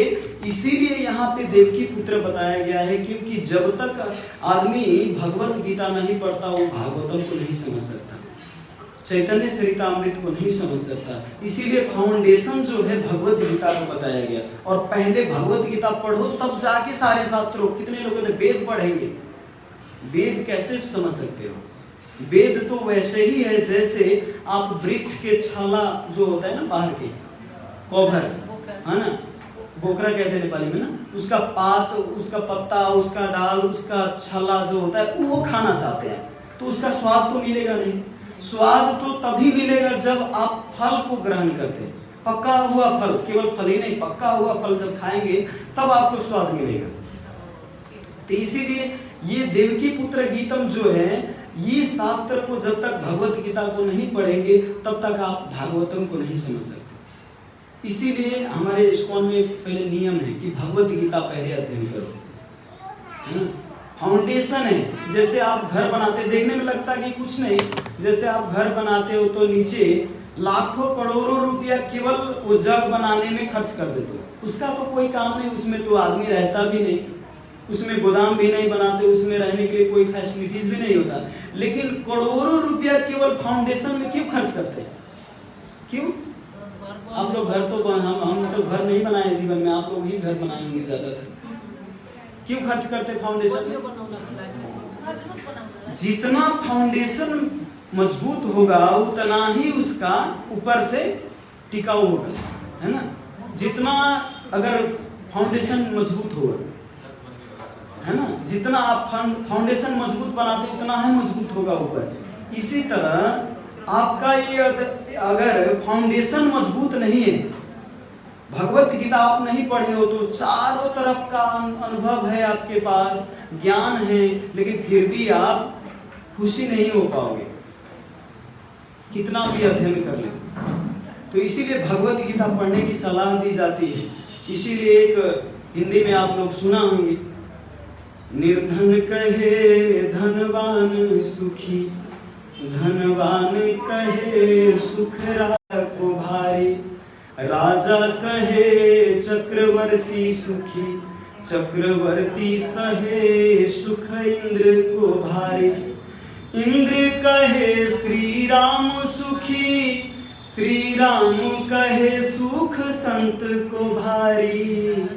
इसीलिए यहाँ पे देवकी पुत्र बताया गया है, क्योंकि जब तक आदमी भगवत गीता नहीं पढ़ता वो भागवतम को नहीं समझ सकता, चैतन्य चरितामृत को नहीं समझ सकता। इसीलिए फाउंडेशन जो है भगवत गीता को बताया गया। और पहले भगवत गीता पढ़ो तब जाके सारे शास्त्रों, कितने लोग वेद पढ़ेंगे, वेद कैसे समझ सकते हो? वेद तो वैसे ही है जैसे आप वृक्ष के छाला जो होता है ना, बाहर के कोभर, है ना, बोकरा कहते हैं नेपाली में ना, उसका पात, उसका पत्ता, उसका डाल, उसका छाला जो होता है वो खाना चाहते हैं, तो उसका स्वाद तो मिलेगा नहीं। स्वाद तो तभी मिलेगा जब आप फल को ग्रहण करते हैं, पका हुआ फल, केवल फल ही नहीं, पका हुआ फल जब खाएंगे तब आपको स्वाद मिलेगा। तो इसीलिए ये देवकी पुत्र गीतम जो है, ये शास्त्र को जब तक भगवत गीता को नहीं पढ़ेंगे तब तक आप भागवतम को नहीं समझ सकते। इसीलिए हमारे इस्कॉन में पहले नियम है कि भगवत गीता पहले अध्ययन करो, फाउंडेशन है। जैसे आप घर बनाते, देखने में लगता है कि कुछ नहीं, जैसे आप घर बनाते हो तो नीचे लाखों करोड़ों रुपया केवल वो जग बनाने में खर्च कर देते हो, उसका तो कोई काम नहीं, उसमें तो आदमी रहता भी नहीं, उसमें गोदाम भी नहीं बनाते, उसमें रहने के लिए कोई फैसिलिटीज भी नहीं होता, लेकिन करोड़ों रुपया केवल फाउंडेशन में क्यों खर्च करते हैं? क्यों? आप लोग घर तो हम तो घर नहीं बनाए जीवन में, आप लोग ही घर बनाएंगे ज्यादातर। क्यों खर्च करते फाउंडेशन में? जितना फाउंडेशन मजबूत होगा उतना ही उसका ऊपर से टिकाऊ होगा, है ना। जितना अगर फाउंडेशन मजबूत होगा, है ना, जितना आप फाउंडेशन मजबूत बनाते उतना ही मजबूत होगा ऊपर। इसी तरह आपका ये अगर फाउंडेशन मजबूत नहीं है, भगवत गीता आप नहीं पढ़े हो, तो चारों तरफ का अनुभव है आपके पास, ज्ञान है, लेकिन फिर भी आप खुशी नहीं हो पाओगे, कितना भी अध्ययन कर ले। तो इसीलिए भगवत गीता पढ़ने की सलाह दी जाती है। इसीलिए एक हिंदी में आप लोग सुना होंगे, निर्धन कहे धनवान सुखी, धनवान कहे सुख को भारी, राजा कहे चक्रवर्ती सुखी, चक्रवर्ती सहे सुख इंद्र को भारी, इंद्र कहे श्री राम सुखी, श्री राम कहे सुख संत को भारी,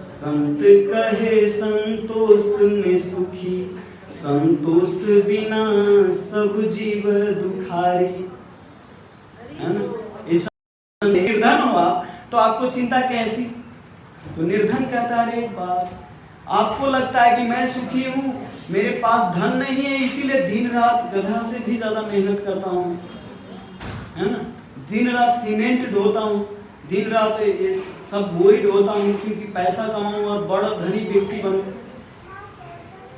संत कहे संतोष में सुखी, संतोष बिना सब जीव दुखारी। है ना? निर्धन हो आप तो आपको चिंता कैसी? तो निर्धन कहता है एक बात, आपको लगता है कि मैं सुखी हूँ, मेरे पास धन नहीं है, इसीलिए दिन रात गधा से भी ज्यादा मेहनत करता हूँ, है ना? दिन रात सीमेंट ढोता हूँ, दिन रात ये सब बोरी ढोता हूँ क्योंकि पैसा कमाऊं और बड़ा धनी व्यक्ति बनूं।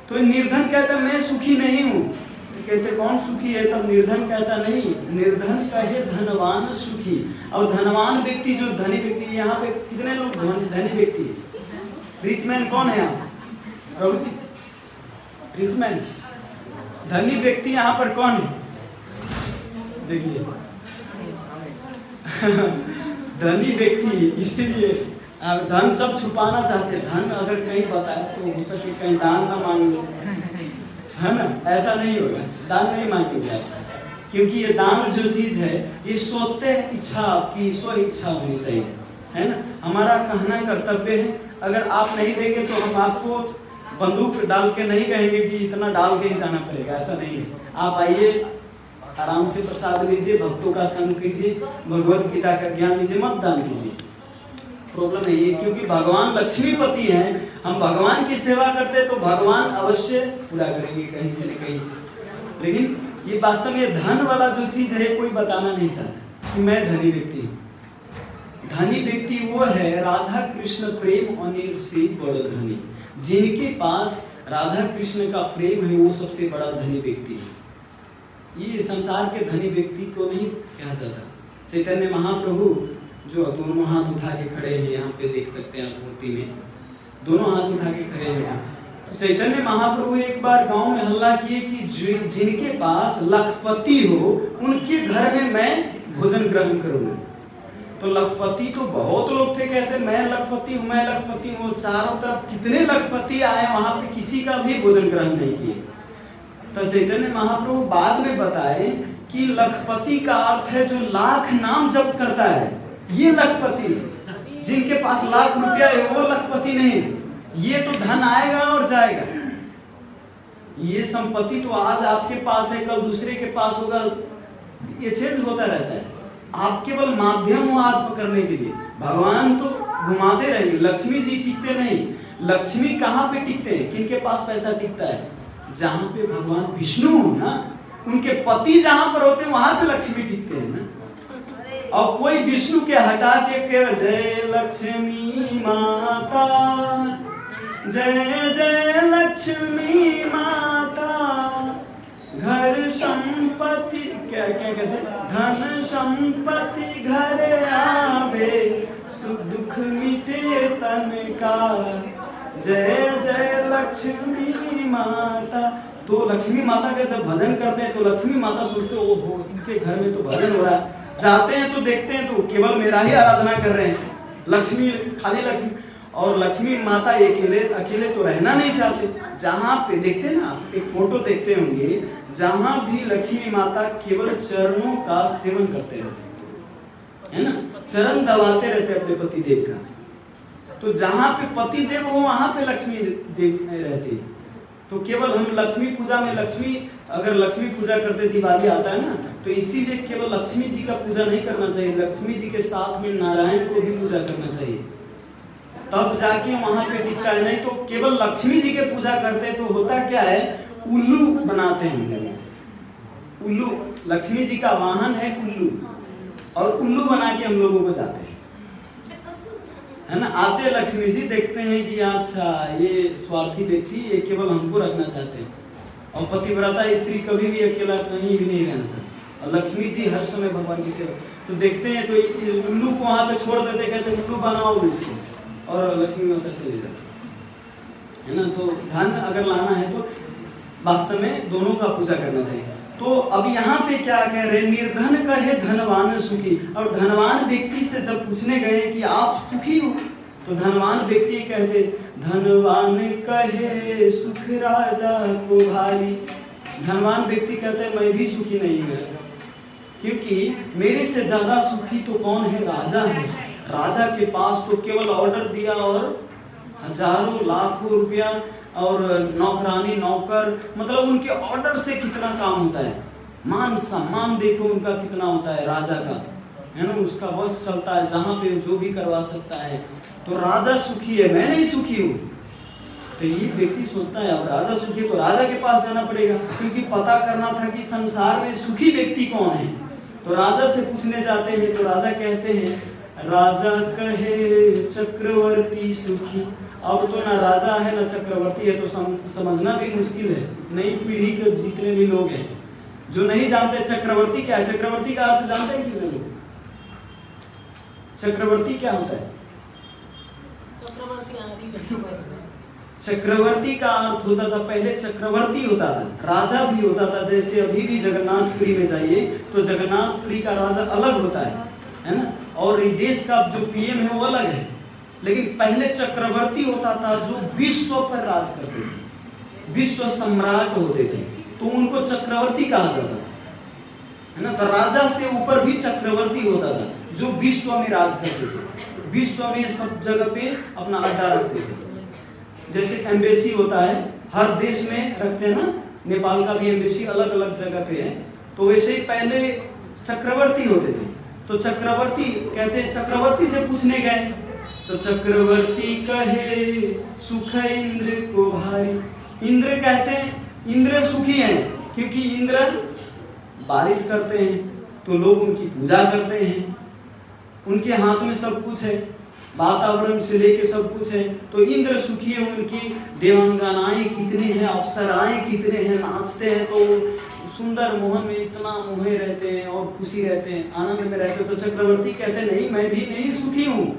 तो निर्धन कहता मैं सुखी नहीं हूँ। तो कहते कौन सुखी है? तब निर्धन कहता नहीं, निर्धन कहे धनवान सुखी। और धनवान व्यक्ति जो धनी व्यक्ति, यहाँ पे कितने लोग धनी व्यक्ति है? रिचमैन कौन है यहाँ? प्रभु जी, रिचमैन धनी व्यक्ति यहाँ पर कौन है? देखिए धनी व्यक्ति, इसीलिए धन सब छुपाना चाहते हैं। धन अगर कहीं बताए तो हो सके कहीं दान ना मांग लो, है ना? ऐसा नहीं होगा, दान नहीं मांगेंगे आपसे, क्योंकि ये दान जो चीज है ये स्वतः इच्छा, आपकी स्व इच्छा होनी चाहिए, है ना? हमारा कहना कर्तव्य है, अगर आप नहीं देंगे तो हम आपको बंदूक डाल के नहीं कहेंगे कि इतना डाल के ही जाना पड़ेगा, ऐसा नहीं है। आप आइए, आराम से प्रसाद लीजिए, भक्तों का संग कीजिए, भगवत गीता का ज्ञान लीजिए, मत दान कीजिए, प्रॉब्लम नहीं है। क्योंकि भगवान लक्ष्मीपति हैं, हम भगवान की सेवा करते तो भगवान अवश्य पूरा करेंगे कहीं से न कहीं से। लेकिन ये वास्तव में धन वाला जो चीज है कोई बताना नहीं चाहता कि मैं धनी व्यक्ति हूँ। धनी व्यक्ति वो है राधा कृष्ण प्रेम अनिल से बड़ा धनी, जिनके पास राधा कृष्ण का प्रेम है वो सबसे बड़ा धनी व्यक्ति है। ये संसार के धनी व्यक्ति को नहीं कहा जाता। चैतन्य महाप्रभु जो दोनों हाथ उठा के खड़े हैं, यहाँ पे देख सकते हैं आप मूर्ति में, दोनों हाथ उठा के खड़े हैं। तो चैतन्य महाप्रभु एक बार गांव में हल्ला किए कि जिनके पास लखपति हो उनके घर में मैं भोजन ग्रहण करूंगा। तो लखपति तो बहुत लोग थे, कहते मैं लखपति हूँ, मैं लखपति हूँ। चारों तरफ कितने लखपति आए, वहां पे किसी का भी भोजन ग्रहण नहीं किए। तो चैतन्य महाप्रभु बाद में बताए कि लखपति का अर्थ है जो लाख नाम जप करता है, ये लखपति। जिनके पास लाख रुपया है वो लखपति नहीं, ये तो धन आएगा और जाएगा। ये संपत्ति तो आज आपके पास है, कल दूसरे के पास होगा, ये चेंज होता रहता है। आप केवल माध्यम हो आत्म करने के लिए, भगवान तो घुमाते रहेंगे। लक्ष्मी जी टिकते नहीं। लक्ष्मी कहाँ पे टिकते हैं? किनके पास पैसा टिकता है? जहाँ पे भगवान विष्णु हो ना, उनके पति जहाँ पर होते हैं वहां पे लक्ष्मी टिकते हैं ना। और कोई विष्णु के हटा के केवल जय लक्ष्मी माता, जय जय लक्ष्मी माता, घर संपत्ति क्या क्या कहते हैं, धन संपत्ति घर आवे, सुख दुख मिटे तन का, जय जय लक्ष्मी माता। तो लक्ष्मी माता का जब भजन करते हैं तो लक्ष्मी माता सोचते हो ओहो इनके घर में तो भजन हो रहा है। जाते हैं तो देखते हैं तो केवल मेरा ही आराधना कर रहे हैं, लक्ष्मी खाली लक्ष्मी। और लक्ष्मी माता अकेले तो रहना नहीं चाहते। जहाँ पे देखते हैं ना, आप एक फोटो देखते होंगे, जहाँ भी लक्ष्मी माता केवल चरणों का सेवन करते रहते है ना, चरण दबाते रहते अपने पति देव का। तो जहाँ पे पति देव हो वहां पे लक्ष्मी देव रहती है। तो केवल हम लक्ष्मी पूजा में अगर लक्ष्मी पूजा करते, दिवाली आता है ना, तो इसीलिए केवल लक्ष्मी जी का पूजा नहीं करना चाहिए, लक्ष्मी जी के साथ में नारायण को भी पूजा करना चाहिए, तब जाके वहां पे टिकता है। नहीं तो केवल लक्ष्मी जी के पूजा करते तो होता क्या है, उल्लू बनाते हैं। उल्लू लक्ष्मी जी का वाहन है उल्लू, और उल्लू बना के हम लोगों को जाते हैं, है ना। आते लक्ष्मी जी देखते हैं कि अच्छा ये स्वार्थी व्यक्ति, ये केवल हमको रखना चाहते हैं, और पतिव्रता स्त्री कभी भी अकेला कहीं भी नहीं रहना सकती। और लक्ष्मी जी हर समय भगवान की सेवा, तो देखते हैं तो उल्लू को वहां पे छोड़ देते, कहते उल्लू बनाओ इसको, और लक्ष्मी माता चली जाती है ना। तो धन अगर लाना है तो वास्तव में दोनों का पूजा करना चाहिए। तो अब यहाँ पे क्या कह रहे, निर्धन कहे धनवान सुखी। और धनवान व्यक्ति से जब पूछने गए कि आप सुखी हो, तो धनवान व्यक्ति कहते धनवान कहे सुख राजा को भारी। धनवान व्यक्ति कहते हैं मैं भी सुखी नहीं हूँ, क्योंकि मेरे से ज्यादा सुखी तो कौन है, राजा है। राजा के पास तो केवल ऑर्डर दिया और हजारों लाखों रुपया, और नौकरानी नौकर, मतलब उनके ऑर्डर से कितना काम होता है। मान सम्मान देखो उनका कितना होता है राजा का, है ना, उसका बस चलता है जहाँ पे जो भी करवा सकता है। तो राजा सुखी है, मैं नहीं सुखी हूँ। तो ये व्यक्ति सोचता है अब राजा सुखी तो राजा के पास जाना पड़ेगा, क्योंकि पता करना था कि संसार में सुखी व्यक्ति कौन है। तो राजा से पूछने जाते हैं, तो राजा कहते हैं राजा कहे चक्रवर्ती सुखी। अब तो ना राजा है ना चक्रवर्ती है, तो समझना भी मुश्किल है। नई पीढ़ी के जितने भी लोग हैं जो नहीं जानते चक्रवर्ती क्या है, चक्रवर्ती का अर्थ जानते हैं कि नहीं? चक्रवर्ती क्या होता है? चक्रवर्ती का अर्थ होता था, पहले चक्रवर्ती होता था, राजा भी होता था। जैसे अभी भी जगन्नाथपुरी में जाइए तो जगन्नाथपुरी का राजा अलग होता है ना, और देश का जो पीएम है वो अलग है। लेकिन पहले चक्रवर्ती होता था जो विश्व पर राज करते थे, विश्व सम्राट होते थे, तो उनको चक्रवर्ती कहा जाता है ना। तो राजा से ऊपर भी चक्रवर्ती होता था जो विश्व में राज करते थे, विश्व में सब जगह पे अपना अड्डा रखते थे। जैसे एम्बेसी होता है, हर देश में रखते हैं ना, नेपाल का भी एम्बेसी अलग अलग जगह पे है। तो वैसे ही पहले चक्रवर्ती होते थे। तो चक्रवर्ती कहते, चक्रवर्ती से पूछने गए तो चक्रवर्ती कहे सुख इंद्र को भारी। इंद्र कहते हैं इंद्र सुखी हैं, क्योंकि इंद्र बारिश करते हैं तो लोग उनकी पूजा करते हैं, उनके हाथ में सब कुछ है, वातावरण से लेके सब कुछ है। तो इंद्र सुखी है, उनकी देवांगनाएं कितनी हैं, अप्सराएं कितने हैं, नाचते हैं तो सुंदर मोहन में इतना मोहे रहते हैं और खुशी रहते हैं, आनंद में रहते हैं। तो चक्रवर्ती कहते नहीं मैं भी नहीं सुखी हूँ।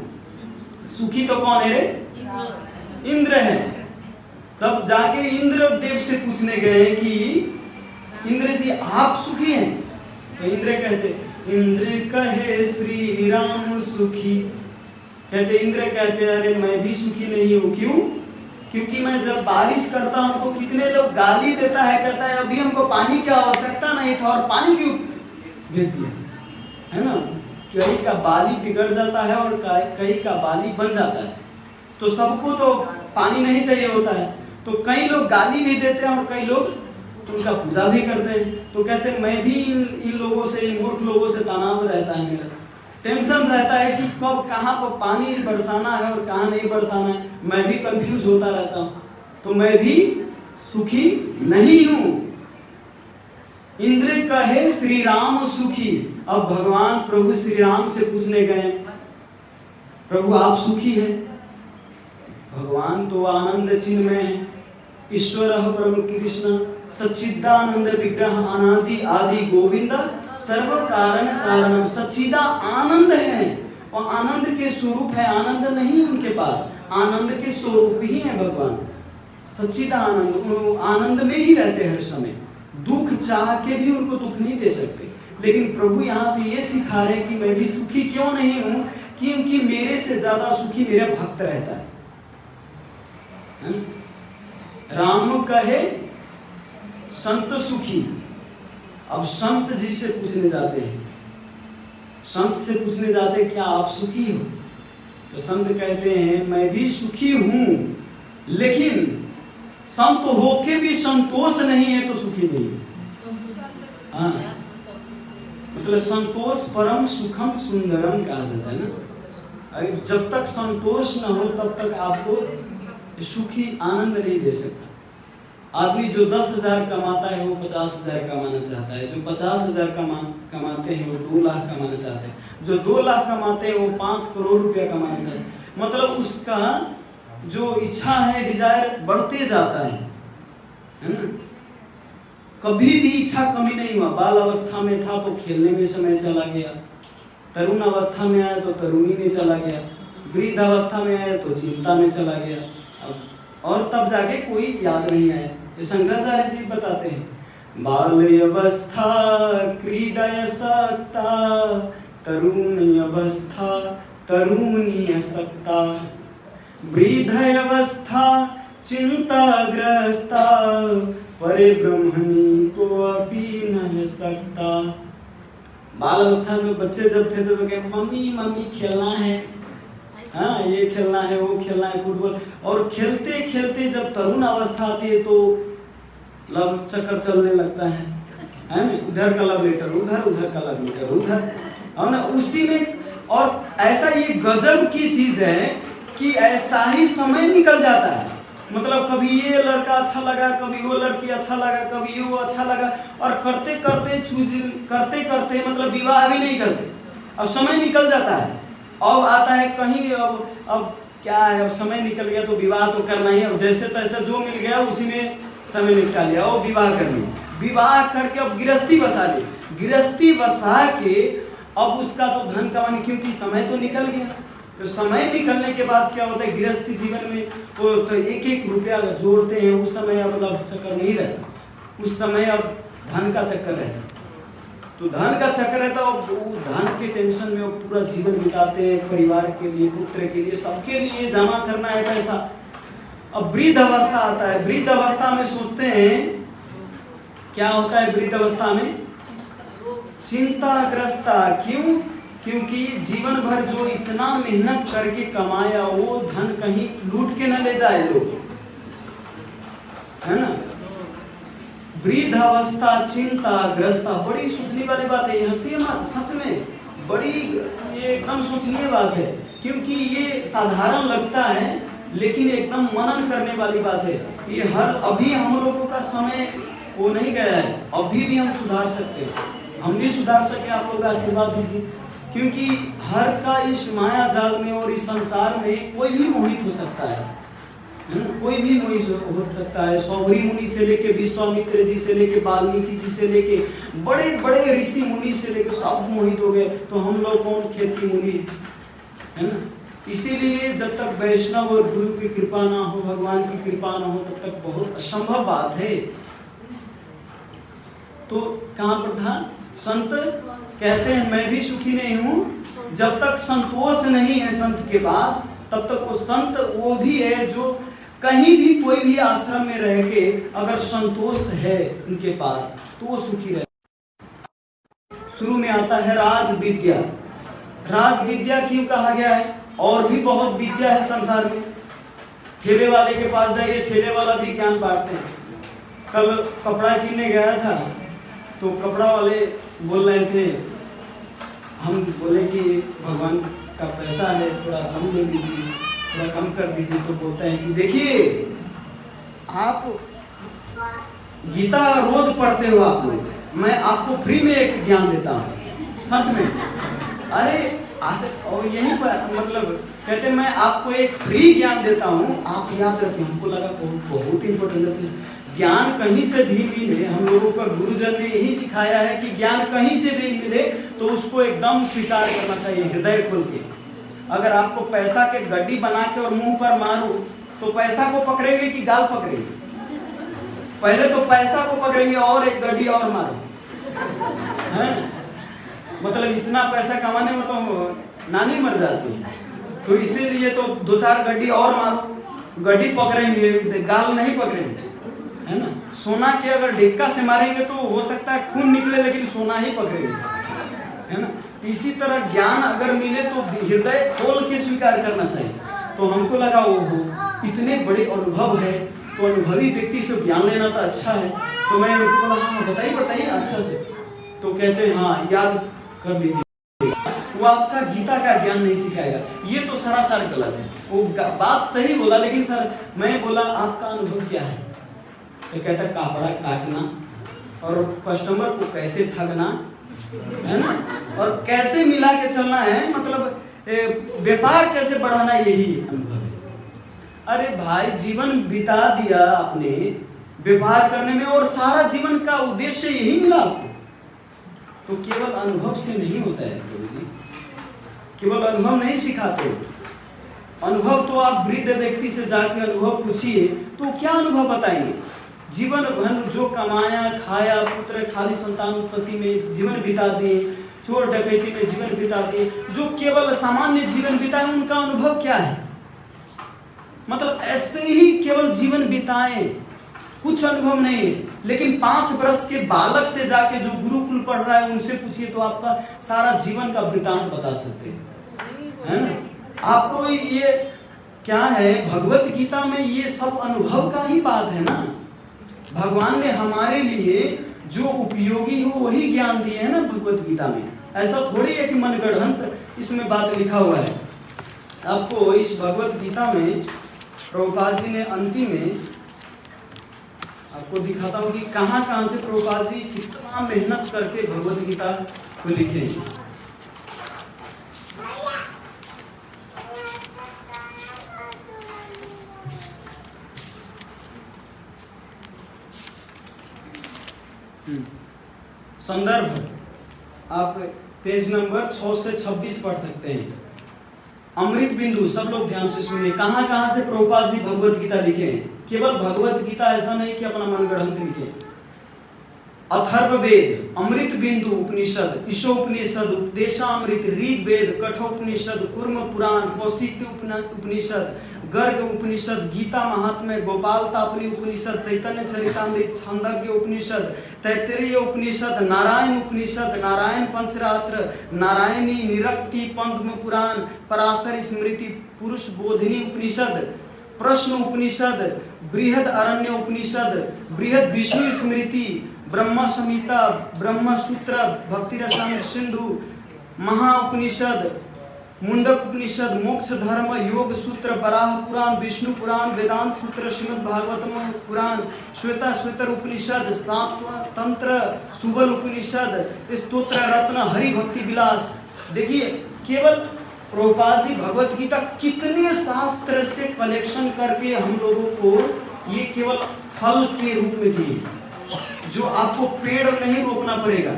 सुखी तो कौन है रे? इंद्र है। तब जाके इंद्र देव से पूछने गए कि इंद्र जी आप सुखी हैं? तो इंद्र कहते इंद्र कहे श्री राम सुखी। कहते इंद्र कहते अरे मैं भी सुखी नहीं हूँ। क्यों? क्योंकि मैं जब बारिश करता हूँ तो कितने लोग गाली देता है, कहता है अभी हमको पानी की आवश्यकता नहीं था और पानी क्यों भेज दिया, है ना। कई का बाली बिगड़ जाता है और कई का बाली बन जाता है। तो सबको तो पानी नहीं चाहिए होता है, तो कई लोग गाली भी देते हैं और कई लोग उनका पूजा भी करते हैं। तो कहते हैं मैं भी इन लोगों से, इन मूर्ख लोगों से तनाव रहता है, मेरा टेंशन रहता है कि कब कहाँ पर पानी बरसाना है और कहाँ नहीं बरसाना है। मैं भी कंफ्यूज होता रहता हूँ, तो मैं भी सुखी नहीं हूँ। इंद्र कहे श्री राम सुखी। अब भगवान प्रभु श्री राम से पूछने गए प्रभु आप सुखी है? भगवान तो आनंद चिन्मय है, ईश्वर परम कृष्ण सच्चिदानंद विग्रह अनादि आदि गोविंद सर्व कारण कारणम। सच्चिदा आनंद है और आनंद के स्वरूप है, आनंद नहीं उनके पास, आनंद के स्वरूप ही है भगवान। सच्चिदा आनंद, आनंद में ही रहते हर समय, दुख चाह के भी उनको दुख नहीं दे सकते। लेकिन प्रभु यहाँ पे ये सिखा रहे कि मैं भी सुखी क्यों नहीं हूँ, क्योंकि मेरे से ज्यादा सुखी मेरा भक्त रहता है। राम कहे संत सुखी। अब संत जी से पूछने जाते हैं, संत से पूछने जाते हैं क्या आप सुखी हो? तो संत कहते हैं मैं भी सुखी हूं, लेकिन संत होके भी संतोष नहीं है तो सुखी नहीं है। हाँ, मतलब संतोष परम सुखम सुंदरम कहा जाता है ना। अरे जब तक संतोष न हो तब तक आपको सुखी आनंद नहीं दे सकता। आदमी जो 10,000 कमाता है वो 50,000 कमाना चाहता है, जो 50,000 कमाते हैं वो 2 लाख कमाना चाहते हैं, जो 2 लाख कमाते हैं वो 5 करोड़ रुपया कमाना चाहते हैं। मतलब उसका जो इच्छा है, डिजायर बढ़ते जाता है ना। कभी भी इच्छा कमी नहीं हुआ। बाल अवस्था में था तो खेलने में समय चला गया, तरुण अवस्था में आया तो तरुणी में चला गया, वृद्ध अवस्था में आया तो चिंता में चला गया, और तब जाके कोई याद नहीं आया। ये शंकराचार्य जी बताते हैं, बाल अवस्था क्रीडा सकता, तरुण अवस्था तरुणी सकता, वृद्ध अवस्था चिंताग्रस्ता, परे ब्रह्मणी को अपी न सकता। बाल अवस्था में बच्चे जब थे तो कहे मम्मी मम्मी खेलना है, हाँ ये खेलना है वो खेलना है फुटबॉल, और खेलते खेलते जब तरुण अवस्था आती है तो लव चक्कर चलने लगता है ना, इधर का लव लेटर उधर, उधर का लव लेटर उधर, है ना, उसी में। और ऐसा ये गजब की चीज है कि ऐसा ही समय निकल जाता है। मतलब कभी ये लड़का अच्छा लगा, कभी वो लड़की अच्छा लगा, कभी वो अच्छा लगा, और करते करते करते करते मतलब विवाह भी नहीं करते, अब समय निकल जाता है। अब आता है कहीं, अब क्या है, अब समय निकल गया तो विवाह तो करना ही, अब जैसे तैसे जो मिल गया उसी में समय निकाल लिया, और विवाह कर लिया, विवाह करके अब गृहस्थी बसा ली, गृहस्थी बसा के अब उसका तो धन कमाने, क्योंकि समय तो निकल गया। तो समय निकलने के बाद क्या होता है, गृहस्थी जीवन में वो तो एक एक रुपया जोड़ते हैं, उस समय अब लव चक्कर नहीं रहता, उस समय अब धन का चक्कर रहता। तो धन का चक्कर रहता, और वो धन के टेंशन में वो पूरा जीवन बिताते हैं, परिवार के लिए, पुत्र के लिए, सबके लिए जमा करना है पैसा। अब वृद्ध अवस्था आता है, वृद्ध अवस्था में सोचते हैं क्या होता है, वृद्ध अवस्था में चिंताग्रस्ता। क्यों? क्योंकि जीवन भर जो इतना मेहनत करके कमाया वो धन कहीं लूट के न ले जाए लोग, है ना। वृद्ध अवस्था चिंताग्रस्ता, बड़ी सोचने वाली बात है, हंसी मत, सच में बड़ी ये एकदम सोचनीय बात है, क्योंकि ये साधारण लगता है लेकिन एकदम मनन करने वाली बात है। ये हर अभी हम लोगों का समय वो नहीं गया है, अभी भी हम सुधार सकते हैं, हम भी सुधार सके, आप लोग आशीर्वाद दीजिए। क्योंकि हर का इस माया जाल में और इस संसार में कोई भी मोहित हो सकता है, कोई भी मोहित हो सकता है। सौभरी मुनि से लेके विश्वामित्र जी से लेके वाल्मीकि जी से लेके बड़े बड़े ऋषि मुनि से लेके सब मोहित हो गए, तो हम लोग कौन खेती मुनि, है ना। इसीलिए जब तक वैष्णव और गुरु की कृपा ना हो, भगवान की कृपा ना हो, तब तक बहुत असंभव बात है। तो कहाँ पर था, संत कहते हैं मैं भी सुखी नहीं हूं, जब तक संतोष नहीं है संत के पास, तब तक वो संत वो भी है जो कहीं भी कोई भी आश्रम में रह के अगर संतोष है उनके पास तो वो सुखी रहे। शुरू में आता है राज विद्या। राज विद्या क्यों कहा गया है? और भी बहुत विद्या है संसार में। ठेले वाले के पास जाइए, ठेले वाला भी ज्ञान बांटते हैं। कल कपड़ा किनने गया था तो कपड़ा वाले बोल रहे थे, हम बोले कि भगवान का पैसा है, थोड़ा कम दे दीजिए, थोड़ा कम कर दीजिए। तो बोलता है कि देखिए आप गीता रोज पढ़ते हो आप लोग, मैं आपको फ्री में एक ज्ञान देता हूँ, सच में। अरे और यहीं पर मतलब कहते मैं आपको एक फ्री ज्ञान देता हूँ, आप याद रखें। हमको लगा बहुत इंपॉर्टेंट है ज्ञान कहीं से भी मिले। हम लोगों का गुरुजन ने यही सिखाया है कि ज्ञान कहीं से भी मिले तो उसको एकदम स्वीकार करना चाहिए, हृदय खोल के। अगर आपको पैसा के गड्डी बना के और मुंह पर मारो तो पैसा को पकड़ेंगे कि गाल पकड़ेंगे? पहले तो पैसा को पकड़ेंगे और एक गड्डी और मारो, है? मतलब इतना पैसा कमाने में तो नानी मर जाती है, तो इसीलिए तो 2-4 गड्डी और मारो, गड्डी पकड़ेंगे, गाल नहीं पकड़ेंगे, है ना। सोना के अगर ढेक्का से मारेंगे तो हो सकता है खून निकले, लेकिन सोना ही पकड़ेंगे, है ना। इसी तरह ज्ञान अगर मिले तो हृदय खोल के स्वीकार करना चाहिए। तो हमको लगा वो इतने बड़े अनुभव है, तो अनुभवी व्यक्ति से ज्ञान लेना तो अच्छा है। तो मैं उनको बोला हाँ बताइए अच्छा से। तो कहते हैं हाँ याद कर लीजिए, वो आपका गीता का ज्ञान नहीं सिखाएगा। ये तो सरासर गलत है। वो बात सही बोला, लेकिन सर मैं बोला आपका अनुभव क्या है? तो कहता कपड़ा काटना और कस्टमर को कैसे ठगना, है ना, और कैसे मिला के चलना है, मतलब व्यापार कैसे बढ़ाना, यही अनुभव है। अरे भाई जीवन बिता दिया आपने, व्यवहार करने में, और सारा जीवन का उद्देश्य यही मिला आपको। तो केवल अनुभव से नहीं होता है प्रभु जी, केवल अनुभव नहीं सिखाते। अनुभव तो आप वृद्ध व्यक्ति से जाकर अनुभव पूछिए तो क्या अनुभव बताएंगे? जीवन भर जो कमाया खाया, पुत्र खाली संतान उत्पत्ति में जीवन बिता दिए, चोर डकैती में जीवन बिता दिए, जो केवल सामान्य जीवन बिताए, उनका अनुभव क्या है? मतलब ऐसे ही केवल जीवन बिताए, कुछ अनुभव नहीं है। लेकिन 5 वर्ष के बालक से जाके जो गुरुकुल पढ़ रहा है उनसे पूछिए तो आपका सारा जीवन का वृतांत बता सकते हैं, है ना? आपको ये क्या है, भगवत गीता में ये सब अनुभव का ही बात है ना। भगवान ने हमारे लिए जो उपयोगी हो वही ज्ञान दिए है ना भगवत गीता में। ऐसा थोड़ी है कि मनगढ़ंत इसमें बात लिखा हुआ है। आपको इस भगवत गीता में प्रभुपाद जी ने अंतिम में आपको दिखाता हूँ कि कहाँ से प्रभुपाद जी कितना मेहनत करके भगवत गीता को लिखे। संदर्भ आप पेज नंबर 6 से 26 पढ़ सकते हैं। अमृत बिंदु, सब लोग ध्यान से सुनिए, कहाँ से प्रभुपाद जी भगवत गीता लिखे हैं। केवल भगवत गीता ऐसा नहीं कि अपना मनगढ़ंत लिखे। अथर्ववेद, अमृत बिंदु उपनिषद, ईशोपनिषद, उपदेशामृत, ऋग्वेद, कठोपनिषद, कूर्म पुराण, कौशिक उपनिषद, गर्ग उपनिषद, गीता महात्म्य, गोपाल तापनी उपनिषद, चैतन्य चरितामृत, छांदोग्य उपनिषद, तैत्तिरीय उपनिषद, नारायण उपनिषद, नारायण पंचरात्र, नारायणी निरक्ति, पद्म पुराण, पराशर स्मृति, पुरुष बोधिनी उपनिषद, प्रश्न उपनिषद, बृहद अरण्य उपनिषद, बृहद विष्णु स्मृति, ब्रह्म संहिता, ब्रह्म सूत्र, भक्ति रसायन सिंधु, महा उपनिषद, मुंडक उपनिषद, मोक्ष धर्म, योग सूत्र, बराह पुराण, विष्णु पुराण, वेदांत सूत्र, श्रीमद् भागवतम पुराण, श्वेता श्वेतर उपनिषद, तंत्र, सुबल उपनिषद, स्तोत्र रत्न, हरि भक्ति विलास। देखिए केवल प्रभुपाद जी भगवत गीता कितने शास्त्र से कलेक्शन करके हम लोगों को ये केवल फल के रूप में दिए, जो आपको पेड़ नहीं रोपना पड़ेगा।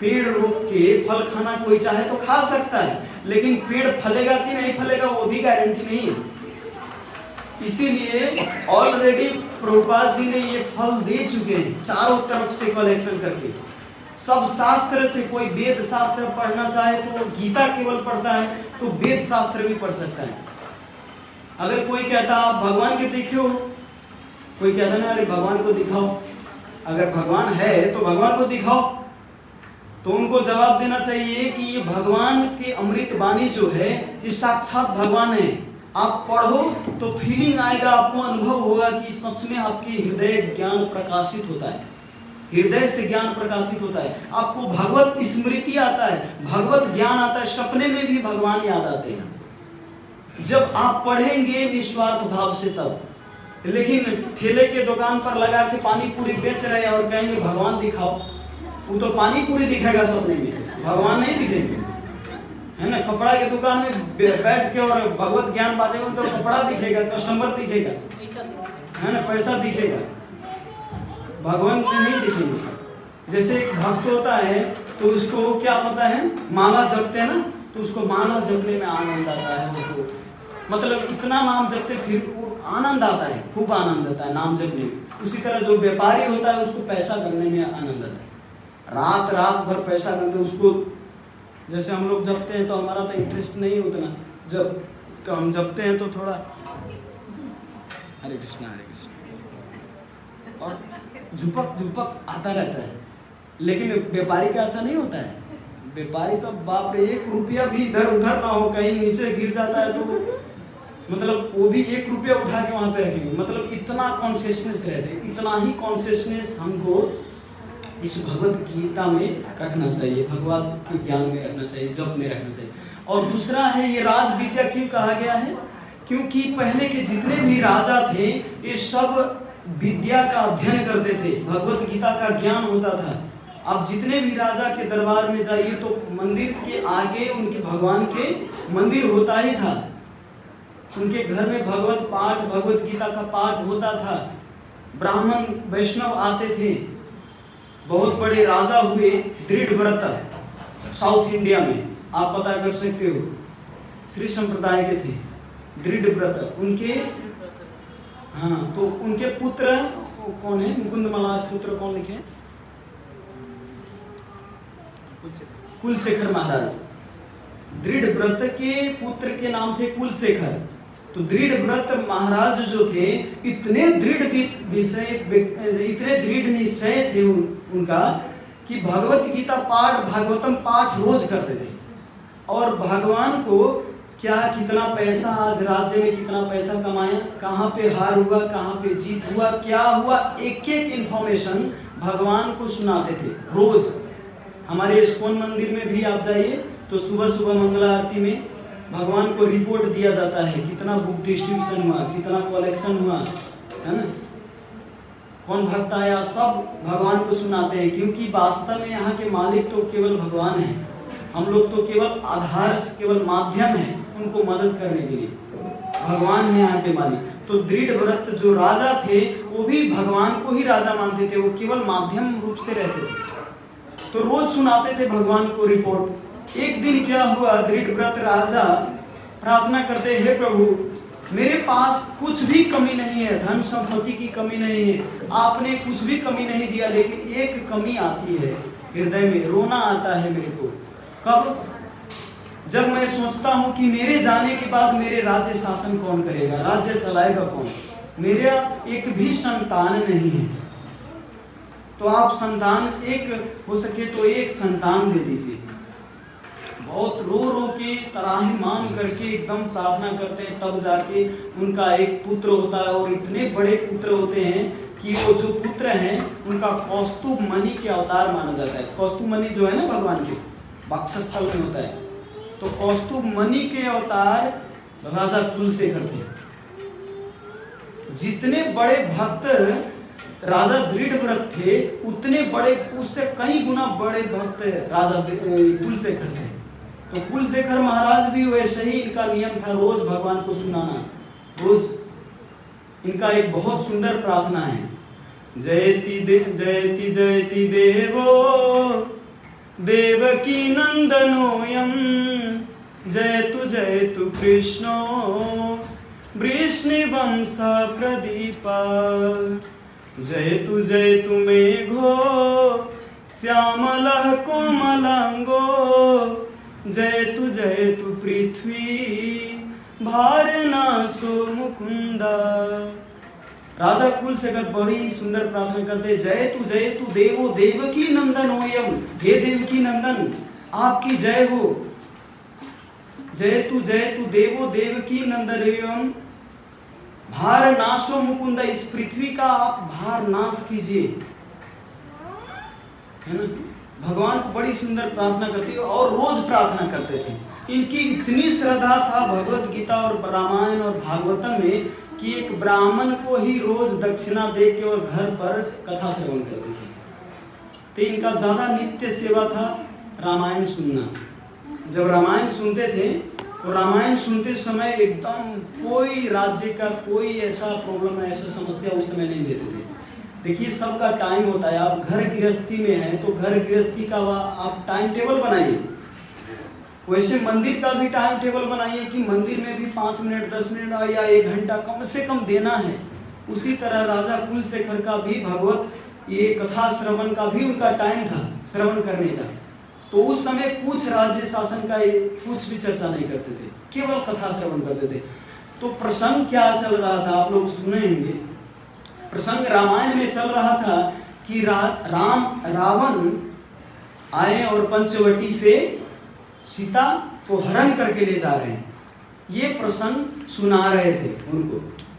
पेड़ रोप के फल खाना कोई चाहे तो खा सकता है, लेकिन पेड़ फलेगा कि नहीं फलेगा वो भी गारंटी नहीं है। इसीलिए ऑलरेडी प्रभुपाद जी ने ये फल दे चुके हैं चारों तरफ से कलेक्शन करके। सब शास्त्र से, कोई वेद शास्त्र पढ़ना चाहे तो गीता केवल पढ़ता है तो वेद शास्त्र भी पढ़ सकता है। अगर कोई कहता आप भगवान के देखे हो, कोई कहता ना अरे भगवान को दिखाओ, अगर भगवान है तो भगवान को दिखाओ, तो उनको जवाब देना चाहिए कि ये भगवान के अमृत वाणी जो है ये साक्षात भगवान है। आप पढ़ो तो फीलिंग आएगा, आपको अनुभव होगा कि सच में आपके हृदय ज्ञान प्रकाशित होता है, हृदय से ज्ञान प्रकाशित होता है, आपको भगवत स्मृति आता है, भगवत ज्ञान आता है, सपने में भी भगवान याद आते हैं जब आप पढ़ेंगे निस्वार्थ भाव से तब। लेकिन ठेले के दुकान पर लगा के पानी पूरी बेच रहे हैं और कहेंगे भगवान दिखाओ, वो तो पानी पूरी दिखेगा सपने में, भगवान नहीं दिखेंगे, है ना। कपड़ा के दुकान में बैठ के और भगवत ज्ञान बांटेंगे तो कपड़ा दिखेगा, कस्टमर दिखेगा, है ना, पैसा दिखेगा, भगवान नहीं दिखेंगे। जैसे एक भक्त होता है तो उसको क्या होता है, माला जपते हैं ना, तो उसको माला जपने में आनंद आता है, उसको मतलब इतना नाम जपते फिर वो आनंद आता है, खूब आनंद आता है नाम जपने में। उसी तरह जो व्यापारी होता है उसको पैसा करने में आनंद आता है, रात रात भर पैसा करते उसको। जैसे हम लोग जपते हैं तो हमारा तो इंटरेस्ट नहीं उतना, जब तो हम जपते हैं तो थोड़ा हरे कृष्णा और झुपक झुपक आता रहता है। लेकिन व्यापारी का ऐसा नहीं होता है, व्यापारी तो बाप रे 1 रुपया भी इधर उधर ना हो, कहीं नीचे गिर जाता है तो मतलब वो भी 1 रुपया उठा के वहां पे रखेंगे। मतलब इतना कॉन्शियसनेस रहते, इतना ही कॉन्शियसनेस हमको इस भगवत गीता में रखना चाहिए, भगवान के ज्ञान में रखना चाहिए, जप में रखना चाहिए। और दूसरा है ये राज विद्या क्यों कहा गया है, क्योंकि पहले के जितने भी राजा थे ये सब विद्या का अध्ययन करते थे, भगवत गीता का ज्ञान होता था। अब जितने भी राजा के दरबार में जाइए तो मंदिर के आगे उनके भगवान के मंदिर होता ही था, उनके घर में भगवत पाठ, भगवत गीता का पाठ होता था। ब्राह्मण वैष्णव आते थे, बहुत बड़े राजा हुए दृढ़व्रत, साउथ इंडिया में आप पता कर सकते हो, श्री संप्रदाय के थे दृढ़व्रत। उनके हाँ, तो उनके पुत्र कौन है? मुकुंद मलास पुत्र कौन लिखे? कुलशेखर महाराज। दृढ़व्रत के पुत्र के नाम थे कुलशेखर। तो दृढ़व्रत महाराज जो थे, इतने दृढ़ निश्चय थे उनका कि भगवत गीता पाठ, भागवतम पाठ रोज करते थे। और भगवान को क्या कितना पैसा आज राज्य में कितना पैसा कमाया, कहाँ पे हार हुआ, कहाँ पे जीत हुआ, क्या हुआ, एक एक इंफॉर्मेशन भगवान को सुनाते थे रोज। हमारे इस्कॉन मंदिर में भी आप जाइए तो सुबह सुबह मंगला आरती में भगवान को रिपोर्ट दिया जाता है, कितना बुक डिस्ट्रीब्यूशन हुआ, कितना कलेक्शन हुआ, है ना, कौन भक्त आया, सब भगवान को सुनाते हैं। क्योंकि वास्तव में यहाँ के मालिक तो केवल भगवान है, हम लोग तो केवल आधार, केवल माध्यम है उनको मदद करने के लिए। भगवान है यहाँ के मालिक। तो दृढ़व्रत जो राजा थे वो भी भगवान को ही राजा मानते थे, वो केवल माध्यम रूप से रहते थे। तो रोज सुनाते थे भगवान को रिपोर्ट। एक दिन क्या हुआ, दृढ़व्रत राजा प्रार्थना करते, हे प्रभु मेरे पास कुछ भी कमी नहीं है, धन संपत्ति की कमी नहीं है, आपने कुछ भी कमी नहीं दिया, लेकिन एक कमी आती है हृदय में, रोना आता है मेरे को। कब? जब मैं सोचता हूँ कि मेरे जाने के बाद मेरे राज्य शासन कौन करेगा, राज्य चलाएगा कौन, मेरा एक भी संतान नहीं है। तो आप संतान एक हो सके तो एक संतान दे दीजिए। बहुत रो रो के तराही मांग करके एकदम प्रार्थना करते हैं, तब जाके उनका एक पुत्र होता है। और इतने बड़े पुत्र होते हैं कि वो जो पुत्र हैं उनका कौस्तुभ मणि के अवतार माना जाता है। कौस्तुभ मणि जो है ना भगवान के वक्षस्थल में होता है, तो कौस्तुभ मणि के अवतार राजा कुलशेखर थे। जितने बड़े भक्त राजा दृढ़व्रत थे, उतने बड़े, उससे कई गुना बड़े भक्त राजा कुलशेखर थे। तो कुलशेखर महाराज भी वैसे ही, इनका नियम था रोज भगवान को सुनाना। रोज इनका एक बहुत सुंदर प्रार्थना है, जयति जयति जयति देवो देवकी नंदनोयम, जयतु कृष्णो वृष्णिवंश प्रदीपा, जयतु मेघो श्यामलः कोमलांगो, जयतु पृथ्वी भारनाशो मुकुंदा। राजा कुलशेखर बड़ी सुंदर प्रार्थना करते, जयतु देवो देवकी नंदनोयम, हे देवकी नंदन आपकी जय हो। जयतु देवो देवकी नंदनोयम, भार नाशो मुकुंदा, इस पृथ्वी का आप भार नाश कीजिए, है ना। भगवान को बड़ी सुंदर प्रार्थना करते थे और रोज प्रार्थना करते थे। इनकी इतनी श्रद्धा था भगवत गीता और रामायण और भागवतम में कि एक ब्राह्मण को ही रोज दक्षिणा दे के और घर पर कथा श्रवण करते थे। तो इनका ज्यादा नित्य सेवा था रामायण सुनना। जब रामायण सुनते थे तो रामायण सुनते समय एकदम कोई राज्य का कोई ऐसा प्रॉब्लम, ऐसा समस्या उस समय नहीं लेते थे। देखिए सबका टाइम होता है, आप घर गृहस्थी में हैं तो घर गृहस्थी का आप टाइम टेबल बनाइए, वैसे मंदिर का भी टाइम टेबल बनाइए कि मंदिर में भी 5 मिनट 10 मिनट या 1 घंटा कम से कम देना है। उसी तरह राजा कुलशेखर का भी भगवत ये कथा श्रवण का भी उनका टाइम था श्रवण करने का। तो उस समय कुछ राज्य शासन का कुछ भी चर्चा नहीं करते थे, केवल कथा श्रवण करते थे। तो प्रसंग क्या चल रहा था आप लोग सुनेंगे। प्रसंग रामायण में चल रहा था कि रावण आए और पंचवटी से सीता को हरण करके ले जा रहे हैं। ये प्रसंग सुना रहे थे उनको,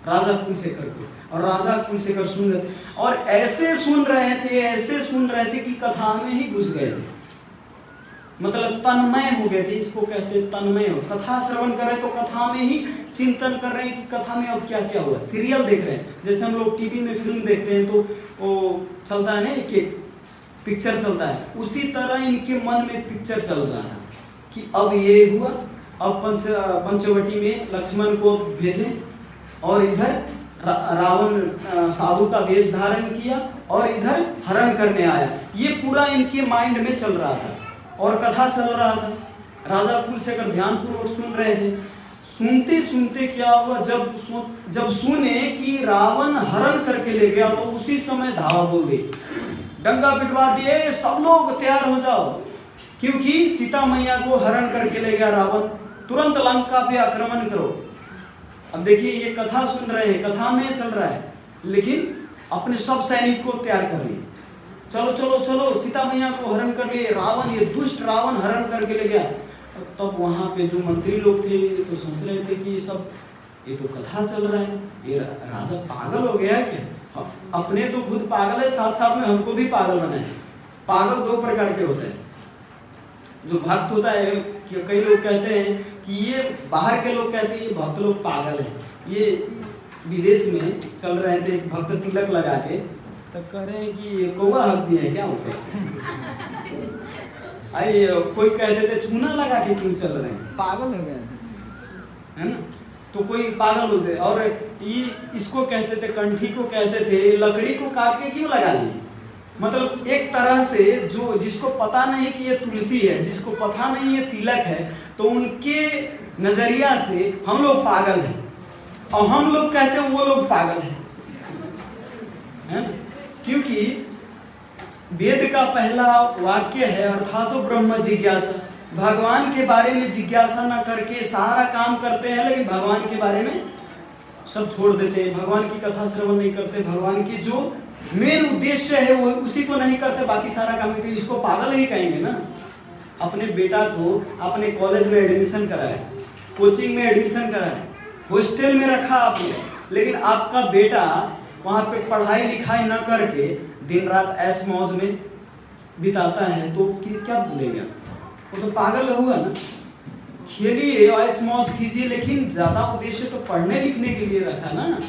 राजा कुलशेखर को, और राजा कुलशेखर सुन रहे थे और ऐसे सुन रहे थे कि कथा में ही घुस गए थे, मतलब तन्मय हो गए थे। इसको कहते हैं तन्मय हो। कथा श्रवण कर रहे तो कथा में ही चिंतन कर रहे हैं कि कथा में अब क्या क्या हुआ। सीरियल देख रहे हैं, जैसे हम लोग टीवी में फिल्म देखते हैं तो वो चलता है ना, एक पिक्चर चलता है, उसी तरह इनके मन में पिक्चर चल रहा था कि अब ये हुआ, अब पंचवटी में लक्ष्मण को भेजें और इधर रावण साधु का वेश धारण किया और इधर हरण करने आया। ये पूरा इनके माइंड में चल रहा था और कथा चल रहा था। राजा कुलशेखर ध्यानपूर्वक सुन रहे थे। सुनते सुनते क्या हुआ, जब सुने कि रावण हरण करके ले गया तो उसी समय धावा बोल दी, डंका पिटवा दिए, सब लोग तैयार हो जाओ, क्योंकि सीता मैया को हरण करके ले गया रावण, तुरंत लंका पे आक्रमण करो। अब देखिए ये कथा सुन रहे हैं, कथा में चल रहा है, लेकिन अपने सब सैनिक को तैयार कर लिए, चलो चलो चलो सीता मैया को हरण कर लिए, रावण, ये दुष्ट रावण हरण करके ले गया। तब वहां पे जो मंत्री लोग थे तो सोच रहे थे कि ये तो कथा चल रहा है, ये राजा पागल हो गया है क्या? अपने तो खुद पागल है, साथ साथ में हमको भी पागल बनाए। पागल दो प्रकार के होते हैं, जो भक्त होता है, कई लोग कहते हैं कि ये बाहर के लोग कहते हैं ये भक्त लोग पागल हैं। ये विदेश में चल रहे थे, एक भक्त तिलक लगा के तो कह रहे हैं कि ये कौवा हक भी है क्या? वो कैसे आई, कोई कहते थे चूना लगा के क्यों चल रहे हैं, पागल हो गए है ना। तो कोई पागल होते, और ये इसको कहते थे, कंठी को कहते थे लकड़ी को काट के क्यों लगा लिए। मतलब एक तरह से जो जिसको पता नहीं कि ये तुलसी है, जिसको पता नहीं ये तिलक है, तो उनके नजरिया से हम लोग पागल हैं और हम लोग कहते हैं वो लोग पागल हैं, है ना। क्योंकि वेद का पहला वाक्य है अर्थातो ब्रह्म जिज्ञासा। भगवान के बारे में जिज्ञासा ना करके सारा काम करते हैं, लेकिन भगवान के बारे में सब छोड़ देते हैं, भगवान की कथा श्रवण नहीं करते, भगवान की जो मेन उद्देश्य है वो उसी को नहीं करते, बाकी सारा काम करते। इसको पागल ही कहेंगे ना। अपने बेटा को अपने कॉलेज में एडमिशन कराए, कोचिंग में एडमिशन कराए, हॉस्टल में रखा आपने, लेकिन आपका बेटा वहां पे पढ़ाई लिखाई न करके दिन रात ऐश मौज में बिताता है, तो क्या बोलेगा? वो तो पागल हुआ ना। खेलिए, ऐश मौज कीजिए, लेकिन ज्यादा उद्देश्य तो पढ़ने लिखने के लिए रखा ना।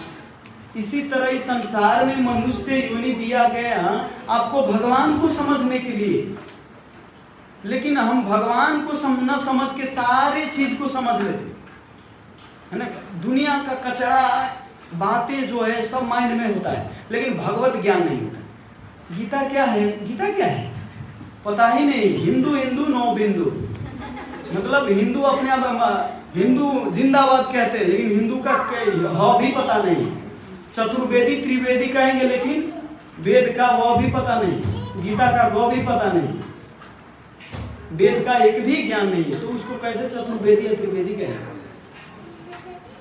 इसी तरह इस संसार में मनुष्य योनि दिया गया आपको भगवान को समझने के लिए, लेकिन हम भगवान को न समझ के सारे चीज को समझ लेते है ना। दुनिया का कचरा बातें जो है सब माइंड में होता है, लेकिन भगवत ज्ञान नहीं होता। गीता क्या है? गीता क्या है पता ही नहीं। हिंदू हिंदू नौ बिंदु, मतलब हिंदू अपने आप हिंदू जिंदाबाद कहते हैं, लेकिन हिंदू का भी पता नहीं। चतुर्वेदी त्रिवेदी कहेंगे, लेकिन वेद का वो भी पता नहीं, गीता का वो भी पता नहीं, वेद का एक भी ज्ञान नहीं है, तो उसको कैसे चतुर्वेदी या त्रिवेदी कहेंगे?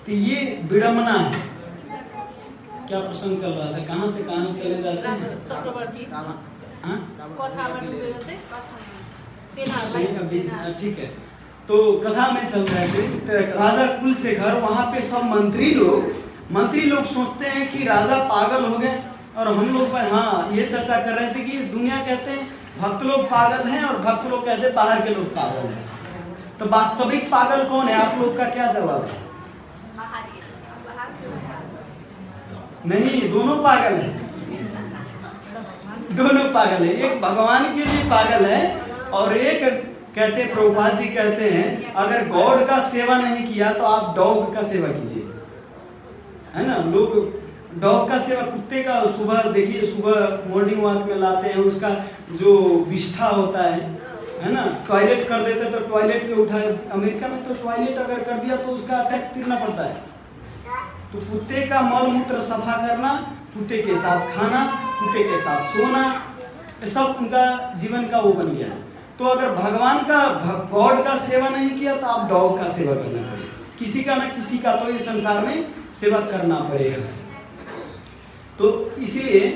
तो ये विडंबना है। क्या प्रसंग चल रहा था, कहाँ से कहाँ चले जाते हैं? ठीक है, तो कथा में चल रहे थे। तो राजा कुलशेखर, वहां पे सब मंत्री लोग सोचते हैं कि राजा पागल हो गए, और हम लोग हाँ ये चर्चा कर रहे थे कि दुनिया कहते हैं भक्त लोग पागल हैं और भक्त लोग कहते हैं बाहर के लोग पागल हैं। तो वास्तविक पागल कौन है? आप लोग का क्या जवाब है? नहीं, दोनों पागल है, दोनों पागल है। एक भगवान के लिए पागल है और एक कहते हैं, प्रभुपाद जी कहते हैं अगर गॉड का सेवा नहीं किया तो आप डॉग का सेवा कीजिए, है ना। लोग डॉग का सेवा, कुत्ते का सुबह देखिए, सुबह मॉर्निंग वॉक में लाते हैं, उसका जो विष्ठा होता है ना, टॉयलेट कर देते तो टॉयलेट पे उठा, अमेरिका में तो टॉयलेट अगर कर दिया तो उसका टैक्स देना पड़ता है। तो कुत्ते का मल मूत्र सफा करना, कुत्ते के साथ खाना, कुत्ते के साथ सोना, सब उनका जीवन का वो बन गया। तो अगर भगवान का गॉड का सेवा नहीं किया तो आप डॉग का सेवा करना पड़ेगा, किसी का ना किसी का तो इस संसार में सेवा करना पड़ेगा। तो इसीलिए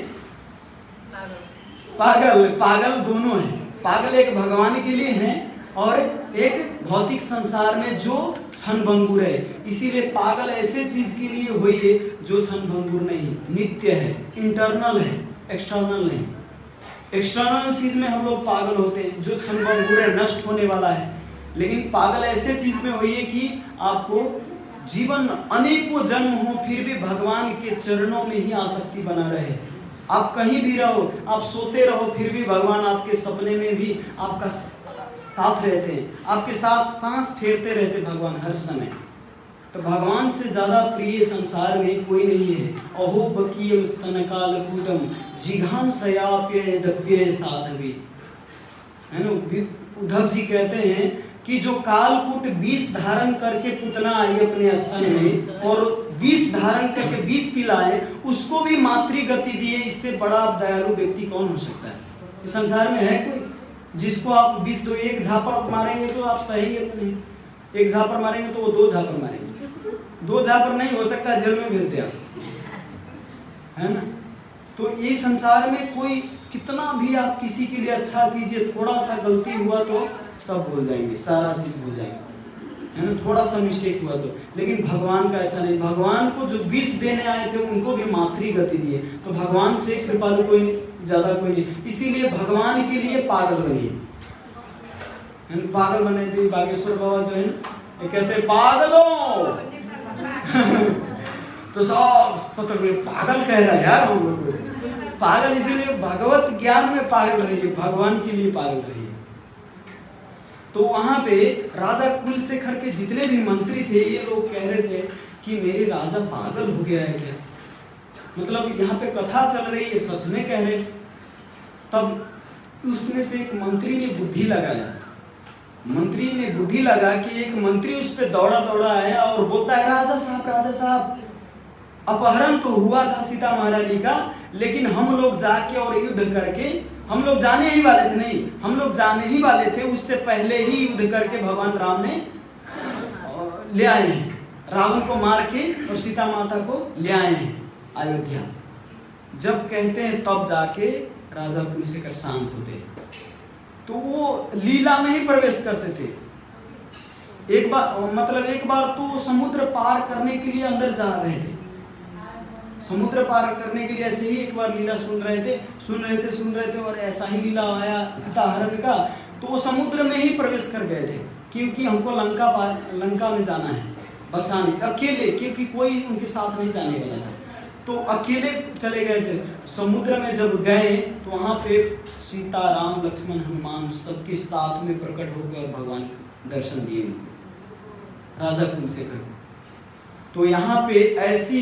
पागल दोनों हैं। पागल एक भगवान के लिए है और एक भौतिक संसार में जो क्षणभंगुर है। इसीलिए पागल ऐसे चीज के लिए हुई है जो क्षणभंगुर नहीं, नित्य है, इंटरनल है, एक्सटर्नल नहीं। एक्सटर्नल चीज में हम लोग पागल होते हैं जो क्षणभंगुर है, नष्ट होने वाला है। लेकिन पागल ऐसे चीज में हुई है कि आपको जीवन अनेकों जन्म हो फिर भी भगवान के चरणों में ही आसक्ति बना रहे। आप कहीं भी रहो, आप सोते रहो, फिर भी भगवान आपके सपने में भी आपका साथ रहते हैं, आपके साथ सांस फेरते रहते भगवान हर समय। तो भगवान से ज़्यादा प्रिय संसार में कोई नहीं है। अहो बकीयम स्तन कालकूटम जिघाम सयाप्य दप्य साधवी, है ना। उद्धव जी कहते हैं कि जो कालकूट 20 धारण करके पुतना आई अपने स्तन में और 20 धारण करके 20 पिलाए, उसको भी मातृ गति दिए, इससे बड़ा दयालु व्यक्ति कौन हो सकता है इस संसार में? है कोई? जिसको आप 20 दो, एक झापड़ मारेंगे तो आप सहेंगे तो नहीं, एक झापड़ मारेंगे तो वो 2 झापड़ मारेंगे, 2 झापड़ नहीं हो सकता, जेल में भेज दे आप, है ना। तो ये संसार में कोई कितना भी आप किसी के लिए अच्छा कीजिए, थोड़ा सा गलती हुआ तो सब भूल जाएंगे, सारा चीज भूल जाएंगे, है ना। थोड़ा सा मिस्टेक हुआ तो, लेकिन भगवान का ऐसा नहीं। भगवान को जो विष देने आए थे उनको भी मातृ गति दिए, तो भगवान से कृपालु कोई ज्यादा कोई नहीं। इसीलिए भगवान के लिए पागल बनिए, पागल बने थे बागेश्वर बाबा जो है ना, ये कहते हैं पागलों तो सब पागल कह रहा है यार हम लोग को, पागल इसीलिए भगवत ज्ञान में पागल रहिए, भगवान के लिए पागल रहिए। तो वहां पे राजा कुलशेखर के जितने भी मंत्री थे, ये लोग कह रहे थे कि मेरे राजा पागल हो गया है क्या, मतलब यहाँ पे कथा चल रही है, सच में कह रहे। तब उसमें से एक मंत्री ने बुद्धि लगाया, मंत्री ने बुद्धि लगा कि एक मंत्री उस पे दौड़ा दौड़ा आया और बोलता है राजा साहब अपहरण तो हुआ था सीता महारानी का, लेकिन हम लोग जाके और युद्ध करके, हम लोग जाने ही वाले थे, नहीं हम लोग जाने ही वाले थे, उससे पहले ही युद्ध करके भगवान राम ने ले आए हैं, रावण को मार के और सीता माता को ले आए हैं अयोध्या। जब कहते हैं तब जाके राजा कुलशेखर शांत होते हैं। तो वो लीला में ही प्रवेश करते थे। एक बार तो समुद्र पार करने के लिए अंदर जा रहे थे, समुद्र पार करने के लिए ऐसे ही एक बार लीला सुन रहे थे और ऐसा ही लीला आया सीता हरण का, तो वो समुद्र में ही प्रवेश कर गए थे, क्योंकि हमको लंका में जाना है बचाने, अकेले, क्योंकि कोई उनके साथ नहीं जाने वाला था, तो अकेले चले गए थे। समुद्र में जब गए तो वहां पे सीता, राम, लक्ष्मण, हनुमान सबके साथ में प्रकट हो गए और भगवान दर्शन दिए राजा कुलशेखर को। तो यहाँ पे ऐसी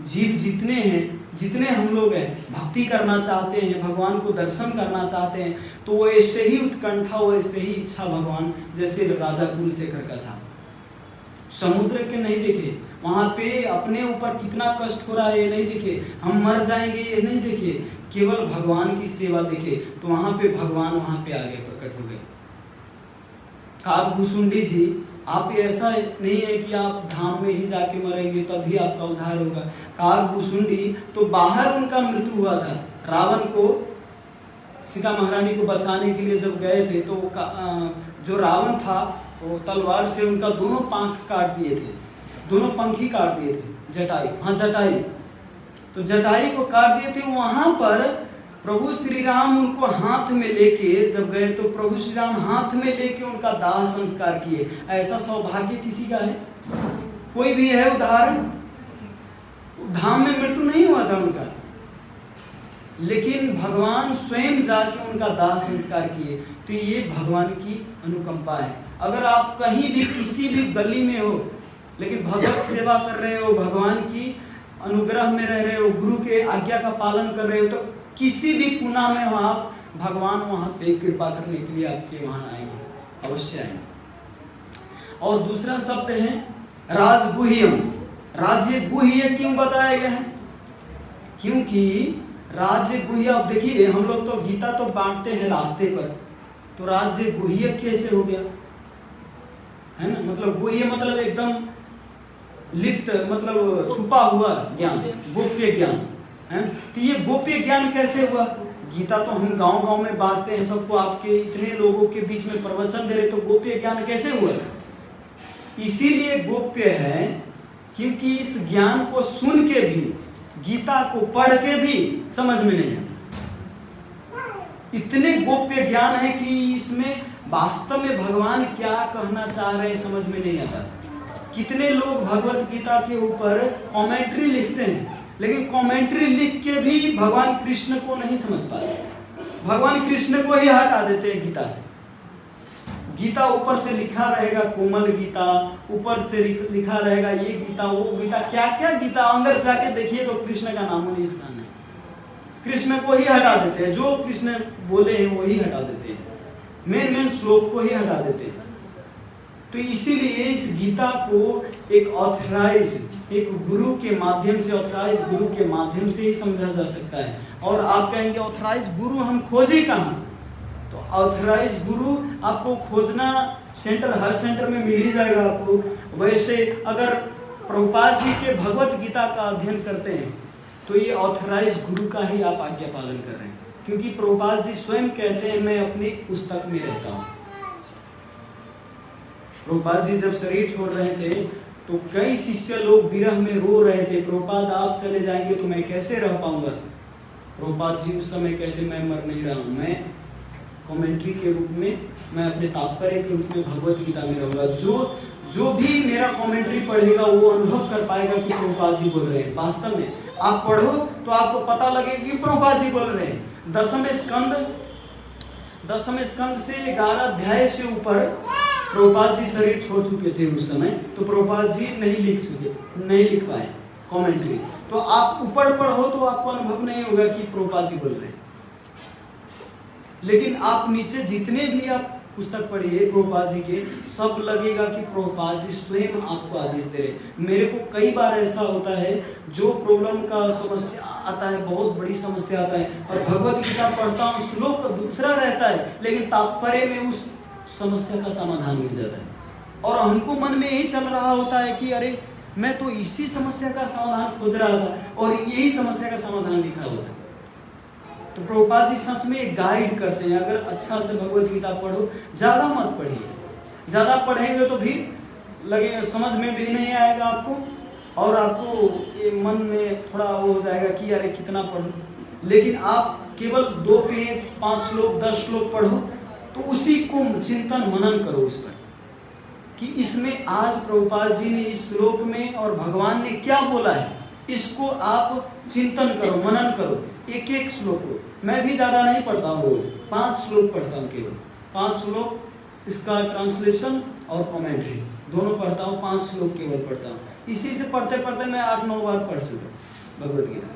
जीव जितने हैं, जितने हम लोग हैं, भक्ति करना चाहते हैं, भगवान को दर्शन करना चाहते हैं, तो वो ऐसे ही उत्कंठा, वो ऐसे ही इच्छा भगवान जैसे राजा कुलशेखर का था। समुद्र के नहीं देखे, वहां पे अपने ऊपर कितना कष्ट हो रहा है ये नहीं देखे, हम मर जाएंगे ये नहीं देखे, केवल भगवान की सेवा देखे। तो वहां पे भगवान वहां पे आगे प्रकट हो गए। काकभूषुंडी जी, आप ऐसा नहीं है कि आप धाम में ही जाके मरेंगे तभी आपका उद्धार होगा। काकभूषुंडी तो बाहर उनका मृत्यु हुआ था, रावण को, सीता महारानी को बचाने के लिए जब गए थे तो जो रावण था वो तलवार से उनका दोनों पंख काट दिए थे, दोनों पंख ही काट दिए थे, जटाई, तो जटाई को काट दिए थे। वहां पर प्रभु श्री राम उनको हाथ में लेके जब गए तो प्रभु श्री राम हाथ में लेके उनका दाह संस्कार किए। ऐसा सौभाग्य किसी का है? कोई भी है उदाहरण? धाम में मृत्यु नहीं हुआ था उनका, लेकिन भगवान स्वयं जाके उनका दाह संस्कार किए। तो ये भगवान की अनुकंपा है। अगर आप कहीं भी किसी भी गली में हो लेकिन भगवत सेवा कर रहे हो, भगवान की अनुग्रह में रह रहे हो, गुरु के आज्ञा का पालन कर रहे हो, तो किसी भी कोना में हो आप, भगवान वहां पे कृपा करने के लिए आपके वहां आएंगे, अवश्य आएंगे। और दूसरा शब्द है राजगुह्यम। राज्य गुह्य क्यों बताया गया है? क्योंकि राज्य गुह्य, अब देखिए हम लोग तो गीता तो बांटते हैं रास्ते पर, तो राज्य गुह्य कैसे हो गया, है ना। मतलब गुह्य मतलब एकदम लिप्त, मतलब छुपा हुआ ज्ञान, गोप्य ज्ञान है। तो ये गोप्य ज्ञान कैसे हुआ? गीता तो हम गांव-गांव में बांटते हैं सबको, आपके इतने लोगों के बीच में प्रवचन दे रहे, तो गोप्य ज्ञान कैसे हुआ? इसीलिए गोप्य है क्योंकि इस ज्ञान को सुन के भी, गीता को पढ़ के भी समझ में नहीं आता। इतने गोप्य ज्ञान है कि इसमें वास्तव में भगवान क्या कहना चाह रहे समझ में नहीं आता। कितने लोग भगवत गीता के ऊपर कमेंट्री लिखते हैं, लेकिन कमेंट्री लिख के भी भगवान कृष्ण को नहीं समझ पाते, भगवान कृष्ण को ही हटा देते हैं गीता से। गीता ऊपर से लिखा रहेगा कोमल गीता, ऊपर से लिखा रहेगा ये गीता वो गीता, क्या क्या गीता, अंदर जाके देखिए तो कृष्ण का नामो निशान है। कृष्ण को ही हटा देते हैं, जो कृष्ण बोले हैं वही हटा देते हैं, मेन श्लोक को ही हटा देते हैं। तो इसीलिए इस गीता को एक ऑथराइज, एक गुरु के माध्यम से, ऑथराइज गुरु के माध्यम से ही समझा जा सकता है। और आप कहेंगे ऑथराइज गुरु हम खोजे कहाँ? तो ऑथराइज गुरु आपको खोजना सेंटर, हर सेंटर में मिल ही जाएगा आपको। वैसे अगर प्रभुपाद जी के भगवत गीता का अध्ययन करते हैं तो ये ऑथराइज गुरु का ही आप आज्ञा पालन कर रहे हैं, क्योंकि प्रभुपाद जी स्वयं कहते हैं मैं अपनी पुस्तक में रहता हूँ। प्रभुपाद जी जब शरीर छोड़ रहे थे तो कई शिष्य लोग विरह में रो रहे थे, प्रभुपाद आप चले जाएंगे तो मैं कैसे रह पाऊंगा। प्रभुपाद जी उस समय कहते मैं मर नहीं रहा हूँ, मैं कमेंट्री के रूप में, मैं अपने तात्पर्य के रूप में भगवत गीता में रहूंगा। जो भी मेरा कमेंट्री पढ़ेगा वो अनुभव कर पाएगा कि प्रभुपाद जी बोल रहे हैं। वास्तव में आप पढ़ो तो आपको पता लगेगा कि प्रभुपाद जी बोल रहे हैं। दसम स्कंद से 11 अध्याय से ऊपर प्रभुपाद जी शरीर छोड़ चुके थे उस समय, तो प्रभुपाद जी नहीं लिख पाए कमेंट्री। तो आप ऊपर पढ़ो तो आपको अनुभव नहीं होगा कि प्रभुपाद जी बोल रहे हैं, लेकिन आप नीचे जितने भी आप पुस्तक पढ़िए प्रभुपाद जी के, सब लगेगा कि प्रभुपाद जी स्वयं आपको आदेश दे रहे। मेरे को कई बार ऐसा होता है, जो प्रॉब्लम का समस्या आता है, बहुत बड़ी समस्या आता है, और भगवत गीता पढ़ता हूँ, श्लोक दूसरा रहता है लेकिन तात्पर्य में उस समस्या का समाधान मिल जाता है, और हमको मन में यही चल रहा होता है कि अरे मैं तो इसी समस्या का समाधान खोज रहा था और यही समस्या का समाधान लिख रहा होता है। तो प्रभुपाद जी सच में गाइड करते हैं, अगर अच्छा से भगवत गीता पढ़ो, ज़्यादा मत पढ़िए, ज़्यादा पढ़ेंगे तो भी लगे समझ में भी नहीं आएगा आपको, और आपको ये मन में थोड़ा वो हो जाएगा कि अरे कितना पढ़ूं। लेकिन आप केवल 2 पेज 5 श्लोक 10 श्लोक पढ़ो, तो उसी को चिंतन मनन करो उस पर कि इसमें आज प्रभुपाद जी ने इस श्लोक में और भगवान ने क्या बोला है, इसको आप चिंतन करो, मनन करो, एक एक श्लोक को। मैं भी ज़्यादा नहीं पढ़ता हूँ, रोज 5 श्लोक पढ़ता हूँ, केवल 5 श्लोक, इसका ट्रांसलेशन और कमेंट्री दोनों पढ़ता हूँ, 5 श्लोक केवल पढ़ता हूँ। इसी से पढ़ते पढ़ते मैं 8-9 बार पढ़ चुका भगवत गीता।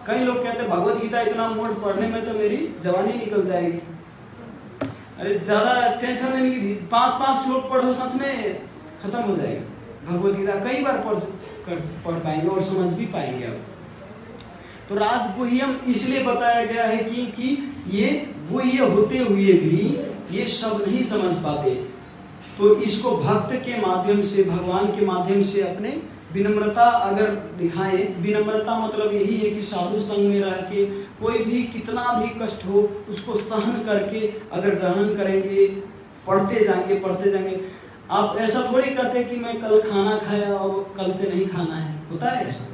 कई लोग कहते हैं भगवत गीता इतना मोट पढ़ने में तो मेरी जवानी निकल जाएगी। अरे ज़्यादा टेंशन नहीं ली, 5-5 श्लोक पढ़ो, सच में खत्म हो जाएगा भगवत गीता। कई बार पढ़ पाएंगे और समझ भी पाएंगे आप। तो राजगुह्यम इसलिए बताया गया है कि ये गुह्य होते हुए भी ये सब नहीं समझ पाते, तो इसको भक्त के माध्यम से, भगवान के माध्यम से अपने विनम्रता अगर दिखाएं। विनम्रता मतलब यही है कि साधु संग में रह के कोई भी कितना भी कष्ट हो उसको सहन करके अगर ग्रहण करेंगे, पढ़ते जाएंगे। आप ऐसा थोड़ी कहते कि मैं कल खाना खाया और कल से नहीं खाना है, होता है ऐसा?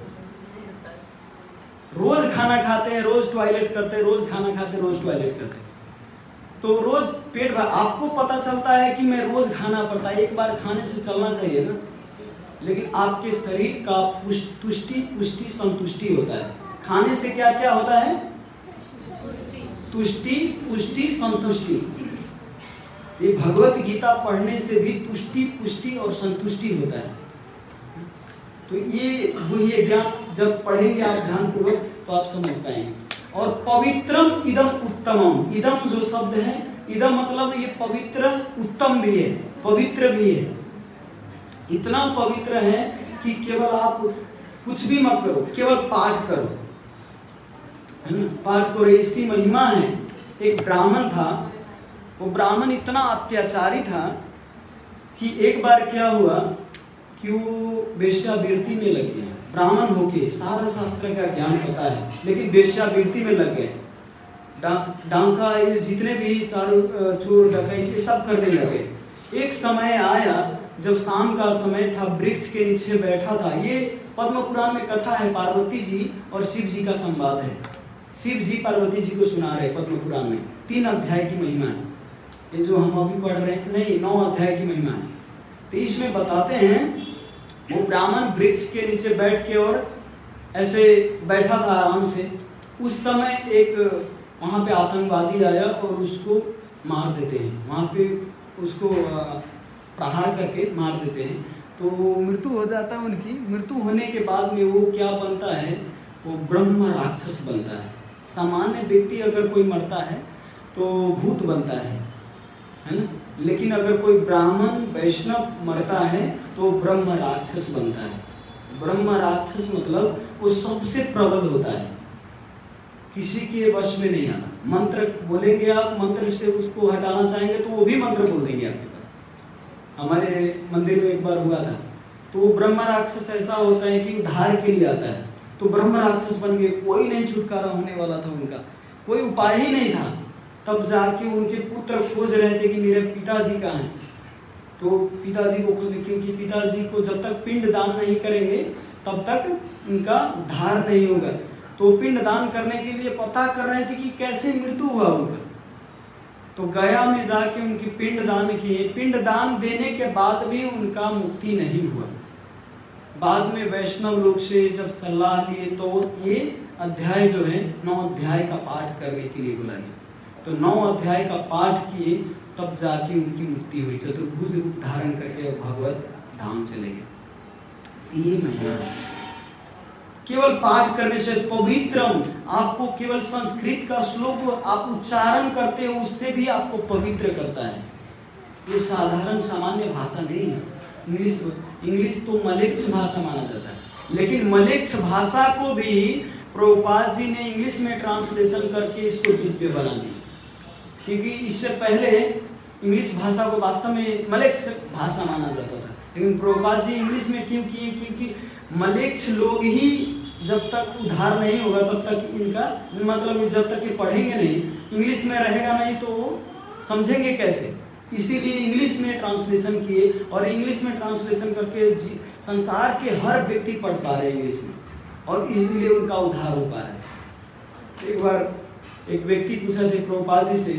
रोज खाना खाते हैं, रोज टॉयलेट करते हैं, रोज खाना खाते हैं, रोज टॉयलेट करते हैं, तो रोज पेट भर, आपको पता चलता है कि मैं रोज खाना पड़ता है, एक बार खाने से चलना चाहिए ना। लेकिन आपके शरीर का पुष्टि संतुष्टि होता है। खाने से क्या क्या होता है? तुष्टि पुष्टि संतुष्टि। ये भगवत गीता पढ़ने से भी तुष्टि पुष्टि और संतुष्टि होता है। तो ये गुह्य ज्ञान जब पढ़ेंगे आप ध्यानपूर्वक तो आप समझ पाएंगे। और पवित्रम इदम उत्तमम, इदम जो शब्द है, इदम मतलब ये पवित्र, उत्तम भी है, पवित्र भी है। इतना पवित्र है कि केवल आप कुछ भी मत करो, केवल पाठ करो, है ना, पाठ करो। इसकी महिमा है। एक ब्राह्मण था, वो ब्राह्मण इतना अत्याचारी था कि एक बार क्या हुआ कि वो वेश्यावृत्ति में लग गया। ब्राह्मण होके सारा शास्त्र का ज्ञान पता है, लेकिन वेश्यावृत्ति में लग गए। डांका ये जितने भी चारों चोर डकैत ये सब करने लगे। एक समय आया जब शाम का समय था, वृक्ष के नीचे बैठा था। ये पद्म पुराण में कथा है, पार्वती जी और शिव जी का संवाद है। शिव जी पार्वती जी को सुना रहे पद्म पुराण में, 3 अध्याय की महिमा है। ये जो हम अभी पढ़ रहे हैं, नहीं 9 अध्याय की महिमा है। तो इसमें बताते हैं वो ब्राह्मण वृक्ष के नीचे बैठ के और ऐसे बैठा था आराम से। उस समय एक वहाँ पे आतंकवादी आया और उसको मार देते हैं। वहाँ पे उसको प्रहार करके मार देते हैं, तो मृत्यु हो जाता है उनकी। मृत्यु होने के बाद में वो क्या बनता है, वो ब्रह्म राक्षस बनता है। सामान्य व्यक्ति अगर कोई मरता है तो भूत बनता है ना, लेकिन अगर कोई ब्राह्मण वैष्णव मरता है तो ब्रह्म राक्षस बनता है। ब्रह्म राक्षस मतलब वो सबसे प्रबल होता है, किसी के वश में नहीं आता। मंत्र बोलेंगे आप, मंत्र से उसको हटाना चाहेंगे तो वो भी मंत्र बोल देंगे आपके पास। हमारे मंदिर में एक बार हुआ था, तो वो ब्रह्म राक्षस ऐसा होता है कि उद्धार के लिए आता है, तो ब्रह्म राक्षस बन गए। कोई नहीं छुटकारा होने वाला था उनका, कोई उपाय ही नहीं था। तब जाके उनके पुत्र खोज रहे थे कि मेरे पिताजी कहाँ हैं, तो पिताजी को खोज, क्योंकि पिताजी को जब तक पिंड दान नहीं करेंगे तब तक उनका उद्धार नहीं होगा। तो पिंड दान करने के लिए पता कर रहे थे कि कैसे मृत्यु हुआ उनका। तो गया में जाके उनकी पिंड दान किए। पिंड दान देने के बाद भी उनका मुक्ति नहीं हुआ। बाद में वैष्णव लोग से जब सलाह लिए तो ये अध्याय जो है 9 अध्याय का पाठ करने के लिए बुला गया। तो 9 अध्याय का पाठ किए, तब जाके उनकी मुक्ति हुई। चतुर्भुज रूप धारण करके भगवत धाम चले गए। ये महीना केवल पाठ करने से पवित्रम, आपको केवल संस्कृत का श्लोक आप उच्चारण करते हो उससे भी आपको पवित्र करता है। ये साधारण सामान्य भाषा नहीं है। इंग्लिश तो मलेच्छ भाषा माना जाता है, लेकिन मलेच्छ भाषा को भी प्रभुपाद जी ने इंग्लिश में ट्रांसलेशन करके इसको दिव्य बना दी। क्योंकि इससे पहले इंग्लिश भाषा को वास्तव में मलेच्छ भाषा माना जाता था, लेकिन प्रभुपाद जी इंग्लिश में क्यों किए, क्योंकि मलेच्छ लोग ही जब तक उद्धार नहीं होगा तब तक इनका मतलब, जब तक ये पढ़ेंगे नहीं, इंग्लिश में रहेगा नहीं तो वो समझेंगे कैसे। इसीलिए इंग्लिश में ट्रांसलेशन किए, और इंग्लिश में ट्रांसलेशन करके संसार के हर व्यक्ति पढ़ पा रहे हैं इंग्लिश में, और इसलिए उनका उद्धार हो पा रहा है। एक बार एक व्यक्ति पूछा थे प्रभुपाद जी से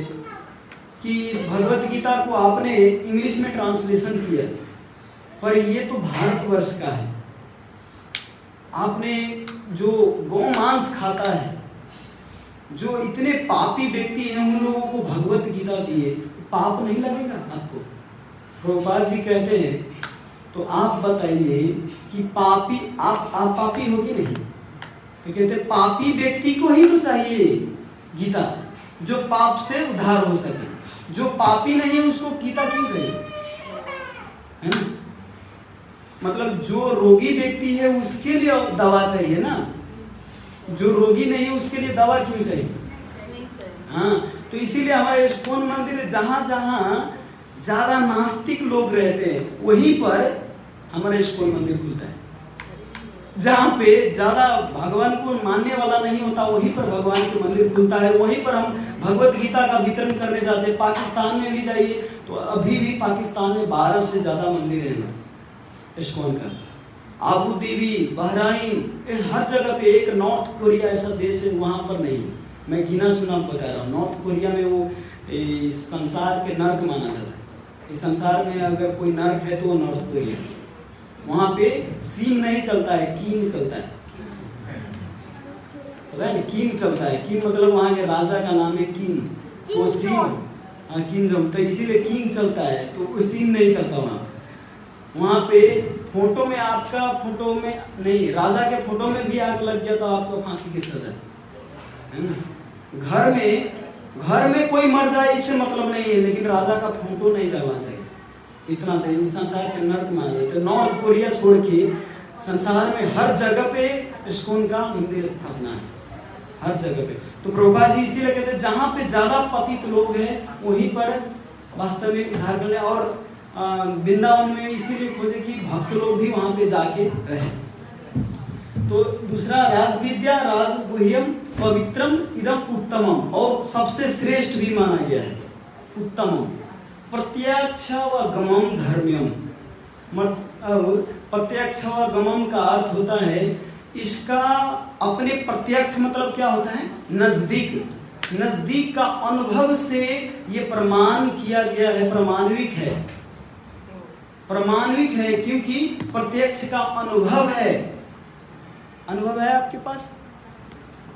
कि इस भगवत गीता को आपने इंग्लिश में ट्रांसलेशन किया, पर ये तो भारतवर्ष का है, आपने जो गौ मांस खाता है, जो इतने पापी व्यक्ति हैं उन लोगों को भगवत गीता दिए, पाप नहीं लगेगा आपको? प्रभुपाद जी कहते हैं तो आप बताइए कि पापी आप पापी हो कि नहीं? तो कहते पापी व्यक्ति को ही तो चाहिए गीता, जो पाप से उद्धार हो सके। जो पापी नहीं है उसको गीता क्यों चाहिए, है ना? मतलब जो रोगी व्यक्ति है उसके लिए दवा चाहिए ना, जो रोगी नहीं है उसके लिए दवा क्यों चाहिए? हाँ, तो इसीलिए हमारे इस्कॉन मंदिर जहाँ जहाँ ज्यादा नास्तिक लोग रहते हैं वहीं पर हमारा इस्कॉन मंदिर खुलता है। जहाँ पे ज्यादा भगवान को मानने वाला नहीं होता वहीं पर भगवान के मंदिर खुलता है, वहीं पर हम भगवत गीता का वितरण करने जाते हैं। पाकिस्तान में भी जाइए तो अभी भी पाकिस्तान में 12 से ज्यादा मंदिर है ना इस्कॉन का। आबू धाबी, बहराइन, हर जगह पे। एक नॉर्थ कोरिया ऐसा देश है वहां पर नहीं, मैं गिना चुना बता रहा हूँ। नॉर्थ कोरिया में वो संसार के नर्क माना जाता है। इस संसार में अगर कोई नर्क है तो वो नॉर्थ कोरिया। वहां पे सीम नहीं चलता है, कीम चलता है, पता है? कीम चलता है। कीम मतलब वहां के राजा का नाम है कीम, वो सीम, किंगडम, तो इसीलिए कीम चलता है, तो वो सीम नहीं चलता वहां पे। फोटो में आपका फोटो में नहीं, राजा के फोटो में भी आग लग गया तो आपको फांसी की सजा है ना। घर में कोई मर जाए इससे मतलब नहीं है, लेकिन राजा का फोटो नहीं जलना चाहिए। इतना तो संसार के नर्क माना जाता है। नॉर्थ कोरिया छोड़ के संसार में हर जगह पे इस्कॉन का मंदिर स्थापना है, हर जगह पे। तो प्रभुपाद जी इसीलिए कहते हैं जहाँ पे ज्यादा पतित लोग हैं वहीं पर वास्तव में उद्धार कर ले। और वृंदावन में इसीलिए खोजे कि भक्त लोग भी वहां पे जाके रहे। तो दूसरा राजविद्या राजगुह्यम पवित्रम इदम उत्तमम, और सबसे श्रेष्ठ भी माना गया है उत्तमम। प्रत्यक्ष व गमम धर्म्यम, प्रत्यक्ष व गमम का अर्थ होता है इसका अपने प्रत्यक्ष मतलब क्या होता है? नजदीक का अनुभव से ये प्रमाण किया गया है, प्रमाणिक है क्योंकि प्रत्यक्ष का अनुभव है। अनुभव है आपके पास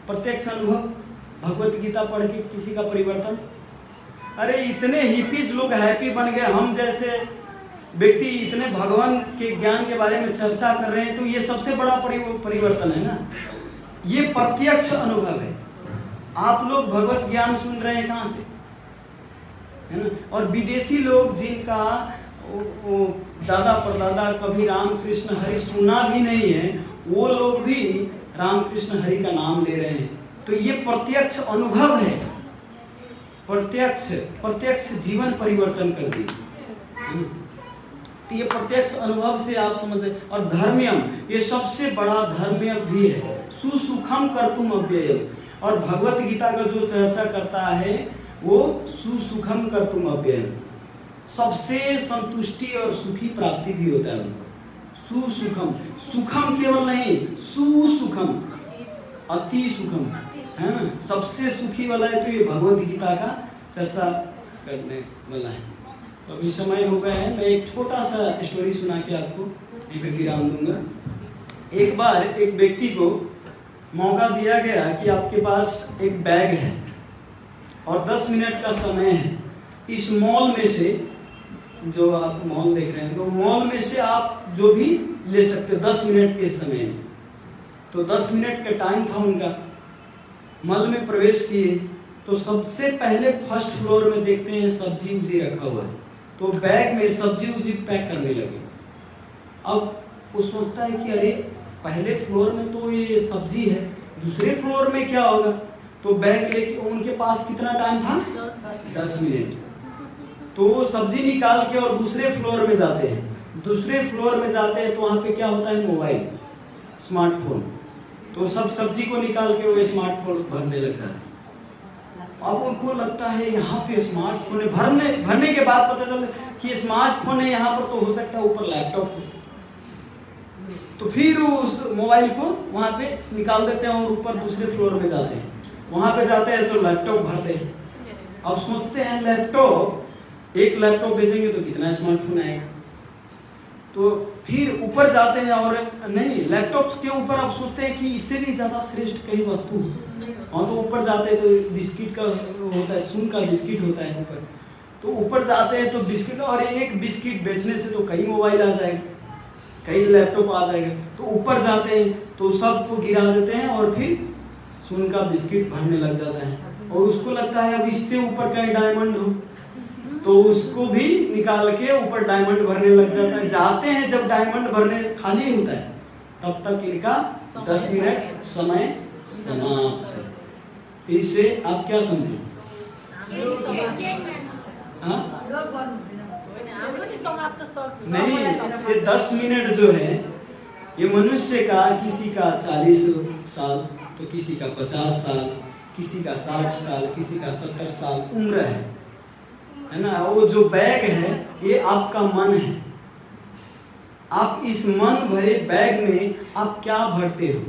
प्रत्यक्ष अनुभव? भगवत गीता पढ़ के किसी का परिवर्तन अरे इतने हिपीज लोग हैप्पी बन गए, हम जैसे व्यक्ति इतने भगवान के ज्ञान के बारे में चर्चा कर रहे हैं, तो ये सबसे बड़ा परिवर्तन है ना। ये प्रत्यक्ष अनुभव है। आप लोग भगवत ज्ञान सुन रहे हैं कहाँ से, है ना। और विदेशी लोग जिनका वो दादा परदादा कभी रामकृष्ण हरि सुना भी नहीं है, वो लोग भी रामकृष्ण हरि का नाम ले रहे हैं। तो ये प्रत्यक्ष अनुभव है, प्रत्यक्ष जीवन परिवर्तन कर दी। तो ये प्रत्यक्ष अनुभव से आप समझ रहे। और धर्म्यम, ये सबसे बड़ा धर्म्य भी है। सुसुखम कर्तुम अव्ययम, और भगवत गीता का जो चर्चा करता है वो सुसुखम कर्तुम अव्ययम, सबसे संतुष्टि और सुखी प्राप्ति भी होता है उनको। सुसुखम, सुखम केवल नहीं, सुसुखम, अति सुखम, है ना, सबसे सुखी वाला है। तो ये भगवत गीता का चर्चा करने वाला है। तो अभी समय हो गया है, मैं एक छोटा सा स्टोरी सुना के आपको यहीं पे विराम दूंगा। एक बार एक व्यक्ति को मौका दिया गया कि आपके पास एक बैग है और 10 मिनट का समय है। इस मॉल में से, जो आप मॉल देख रहे हैं, तो मॉल में से आप जो भी ले सकते हो 10 मिनट के समय में। तो 10 मिनट का टाइम था उनका। मॉल में प्रवेश किए तो सबसे पहले फर्स्ट फ्लोर में देखते हैं सब्जी उब्जी रखा हुआ है, तो बैग में सब्जी उब्जी पैक करने लगे। अब वो सोचता है कि अरे पहले फ्लोर में तो ये सब्जी है, दूसरे फ्लोर में क्या होगा। तो बैग लेके, उनके पास कितना टाइम था, 10 मिनट। तो वो सब्जी निकाल के और दूसरे फ्लोर में जाते हैं। दूसरे फ्लोर में जाते हैं तो वहाँ पे क्या होता है, मोबाइल, स्मार्टफोन। तो सब सब्जी को निकाल के वो स्मार्टफोन भरने लग जाते हैं। अब उनको लगता है यहाँ पे स्मार्टफोन है, भरने के बाद पता चलता कि स्मार्टफोन है, यहाँ पर तो हो सकता है ऊपर लैपटॉप हो। तो फिर उस मोबाइल को वहाँ पे निकाल देते हैं और ऊपर दूसरे फ्लोर में जाते हैं। वहाँ पे जाते हैं तो लैपटॉप भरते हैं। अब सोचते हैं लैपटॉप, एक लैपटॉप बेचेंगे तो कितना स्मार्टफोन आएगा। तो फिर ऊपर जाते हैं और नहीं, लैपटॉप के ऊपर अब सोचते हैं कि इससे भी ज़्यादा श्रेष्ठ कहीं वस्तु हो। हाँ, तो ऊपर जाते हैं तो बिस्किट का होता है, सुन का बिस्किट होता है ऊपर। तो ऊपर जाते हैं तो बिस्किट, और एक बिस्किट बेचने से तो कई मोबाइल आ जाएगा, कई लैपटॉप आ जाएगा। तो ऊपर जाते हैं तो सबको गिरा देते हैं और फिर सुन का बिस्किट भरने लग जाता है। और उसको लगता है अब इससे ऊपर कहीं डायमंड हो, तो उसको भी निकाल के ऊपर डायमंड भरने लग जाता है। जाते हैं जब डायमंड भरने खाली होता है, तब तक इनका 10 मिनट समय समाप्त है। तो इससे आप क्या समझे? नहीं, ये 10 मिनट जो है ये मनुष्य का, किसी का 40 साल, तो किसी का 50 साल, किसी का 60 साल, किसी का 70 साल उम्र है ना। वो जो बैग है ये आपका मन है। आप इस मन भरे बैग में आप क्या भरते हो,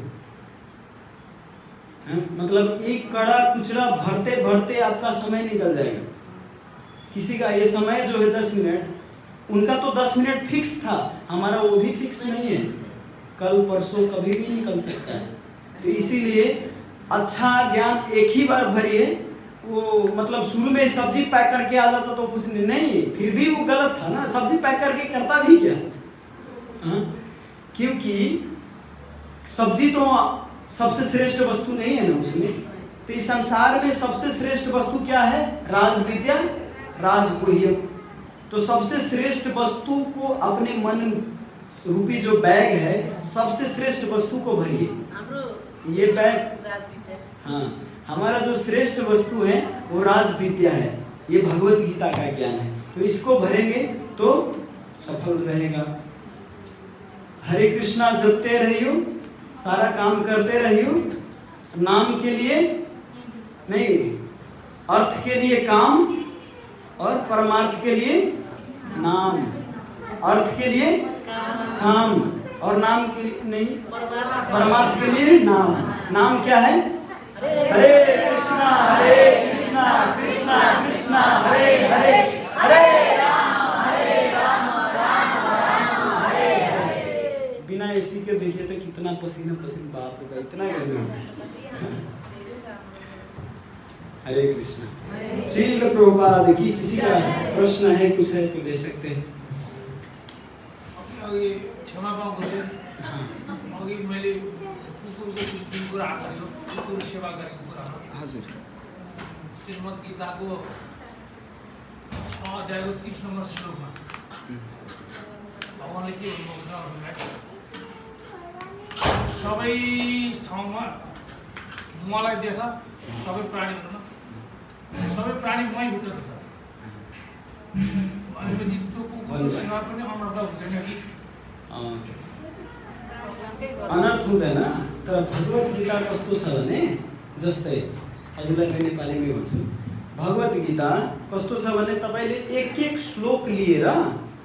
मतलब एक कड़ा कुचड़ा भरते भरते आपका समय निकल जाएगा। किसी का ये समय जो है 10 मिनट, उनका तो 10 मिनट फिक्स था, हमारा वो भी फिक्स नहीं है, कल परसों कभी भी निकल सकता है। तो इसीलिए अच्छा ज्ञान एक ही बार भरिए। वो मतलब शुरू में सब्जी पैक करके आ जाता तो कुछ नहीं, फिर भी वो गलत था ना, सब्जी पैक करके करता भी क्या। क्योंकि सब्जी तो सबसे श्रेष्ठ वस्तु नहीं है ना उसमें। तो इस संसार में सबसे श्रेष्ठ वस्तु क्या है, राजविद्या, राजगुह्यम। तो सबसे श्रेष्ठ वस्तु को अपने मन रूपी जो बैग है, सबसे श्रेष्ठ वस्तु को भरिए। ये बैग, हाँ, हमारा जो श्रेष्ठ वस्तु है वो राजविद्या है, ये भगवत गीता का ज्ञान है। तो इसको भरेंगे तो सफल रहेगा। हरे कृष्णा जपते रहियो, सारा काम करते रहियो, नाम के लिए नहीं, अर्थ के लिए काम और परमार्थ के लिए नाम। अर्थ के लिए काम और नाम के लिए नहीं, परमार्थ के लिए नाम। नाम क्या है, हरे कृष्णा कृष्णा कृष्णा हरे हरे, हरे राम राम राम हरे हरे। बिना एसी के देखिए तो कितना पसीना पसीना बात होगा, इतना गर्मी। हरे कृष्ण। श्रील प्रभुपाद की किसी का प्रश्न है, कुछ है तो ले सकते हैं। क्षमा पाउँछु। अघि मैले कुकुरको जुन कुरा आएको कुकुर सेवा गरेको कुरा हजुर श्रीमद् गीताको 6 अध्यायको 30 नम्बर श्लोकमा भगवानले के भन्नुहुन्छ भन्दाखेरि सबै ठाउँमा मलाई देख, सबै प्राणीहरूमा सबै प्राणी मै भित्र छ। भनेपछि त्यो कुकुरको सेवा पनि अमरता हुँदैन कि अनर्थ हुँदैन। तर भगवत गीता कस्तो छ भने, जस्तै हजुरलाई म नेपालीमै भन्छु, भगवत गीता कस्तो छ भने तपाईले एक एक श्लोक लिएर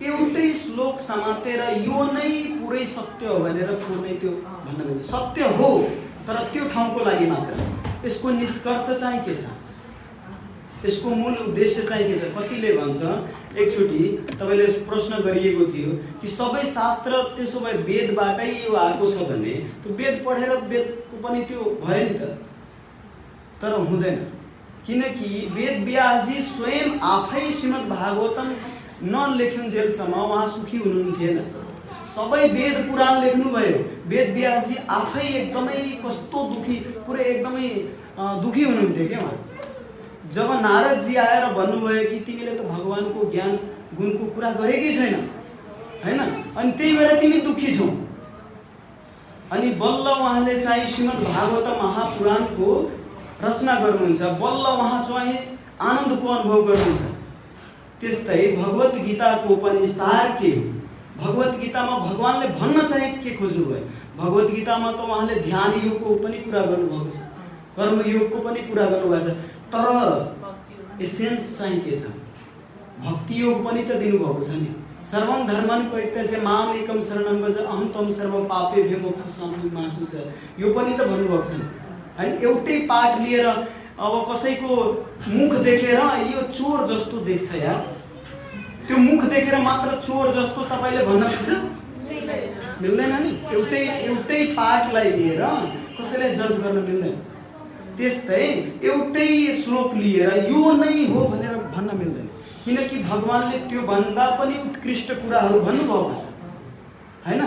एउटै श्लोक समातेर यो नै पुरै सत्य हो भनेर कुनै त्यो भन्न मिल्दैन। सत्य हो तर त्यो ठाउँको लागि मात्र। यसको निष्कर्ष चाहिँ के छ, यसको मूल उद्देश्य चाहिँ के छ? कतिले भन्छ, एकचोटि तपाईले प्रश्न गरिएको थियो कि सबै शास्त्र त्यसो भए वेदबाटै यो आएको छ भने त्यो वेद पढेर वेदको पनि त्यो भयो नि त। तर हुँदैन, किनकि वेद व्यासजी स्वयं आफै श्रीमद् भागवतम नलेखुन्जेलसम्म उहाँ सुखी हुनुहुन्थेन। सबै वेद पुराण लेख्नुभयो, वेद व्यासजी आफै एकदमै कस्तो दुखी, पुरै एकदमै दुखी हुनुहुन्थ्यो क्या उहाँ। जब नारदजी आएर भन्नुभयो कि तिमीले त भगवानको ज्ञान गुणको कुरा गरेकै छैन हैन, अनि त्यही भएर तिमी दुखी छौ। अनि बल्ल उहाँले चाहिँ श्रीमद् भागवत महापुराणको रचना गर्नुहुन्छ, बल्ल उहाँ चाहिँ आनन्दको अनुभव गर्नुहुन्छ। त्यस्तै भगवत गीताको पनि सार के हो? भगवत गीतामा भगवानले भन्न चाहिँ के खोज्नुभयो? भगवत गीतामा त उहाँले ध्यान योगको पनि कुरा गर्नुभएको छ, कर्म योगको पनि कुरा गर्नुभएको छ। तर एसेन्स चाहिँ के छ? भक्ति योग पनि त दिनुभएको छ नि। सर्वं धर्मं परित्यज्य माम एकम शरणं व्रज अहं त्वं सर्व पापेभ्यो मोक्षसाधनं मा शुच, यो पनि त भन्नुभएको छ हैन। एउटै पाठ लिएर अब कसैको मुख देखेर यो चोर जस्तो देख्छ यार, त्यो मुख देखेर मात्र चोर जस्तो तपाईले भन्न मिल्छ? मिल्दैन नि। एउटै पाठलाई लिएर कसैलाई जज गर्न मिल्दैन। त्यस्तै एउटै श्लोक लिएर यो नै हो भनेर भन्न मिल्दैन, किनकि भगवानले त्यो भन्दा पनि उत्कृष्ट कुराहरू भन्नुभएको छ हैन।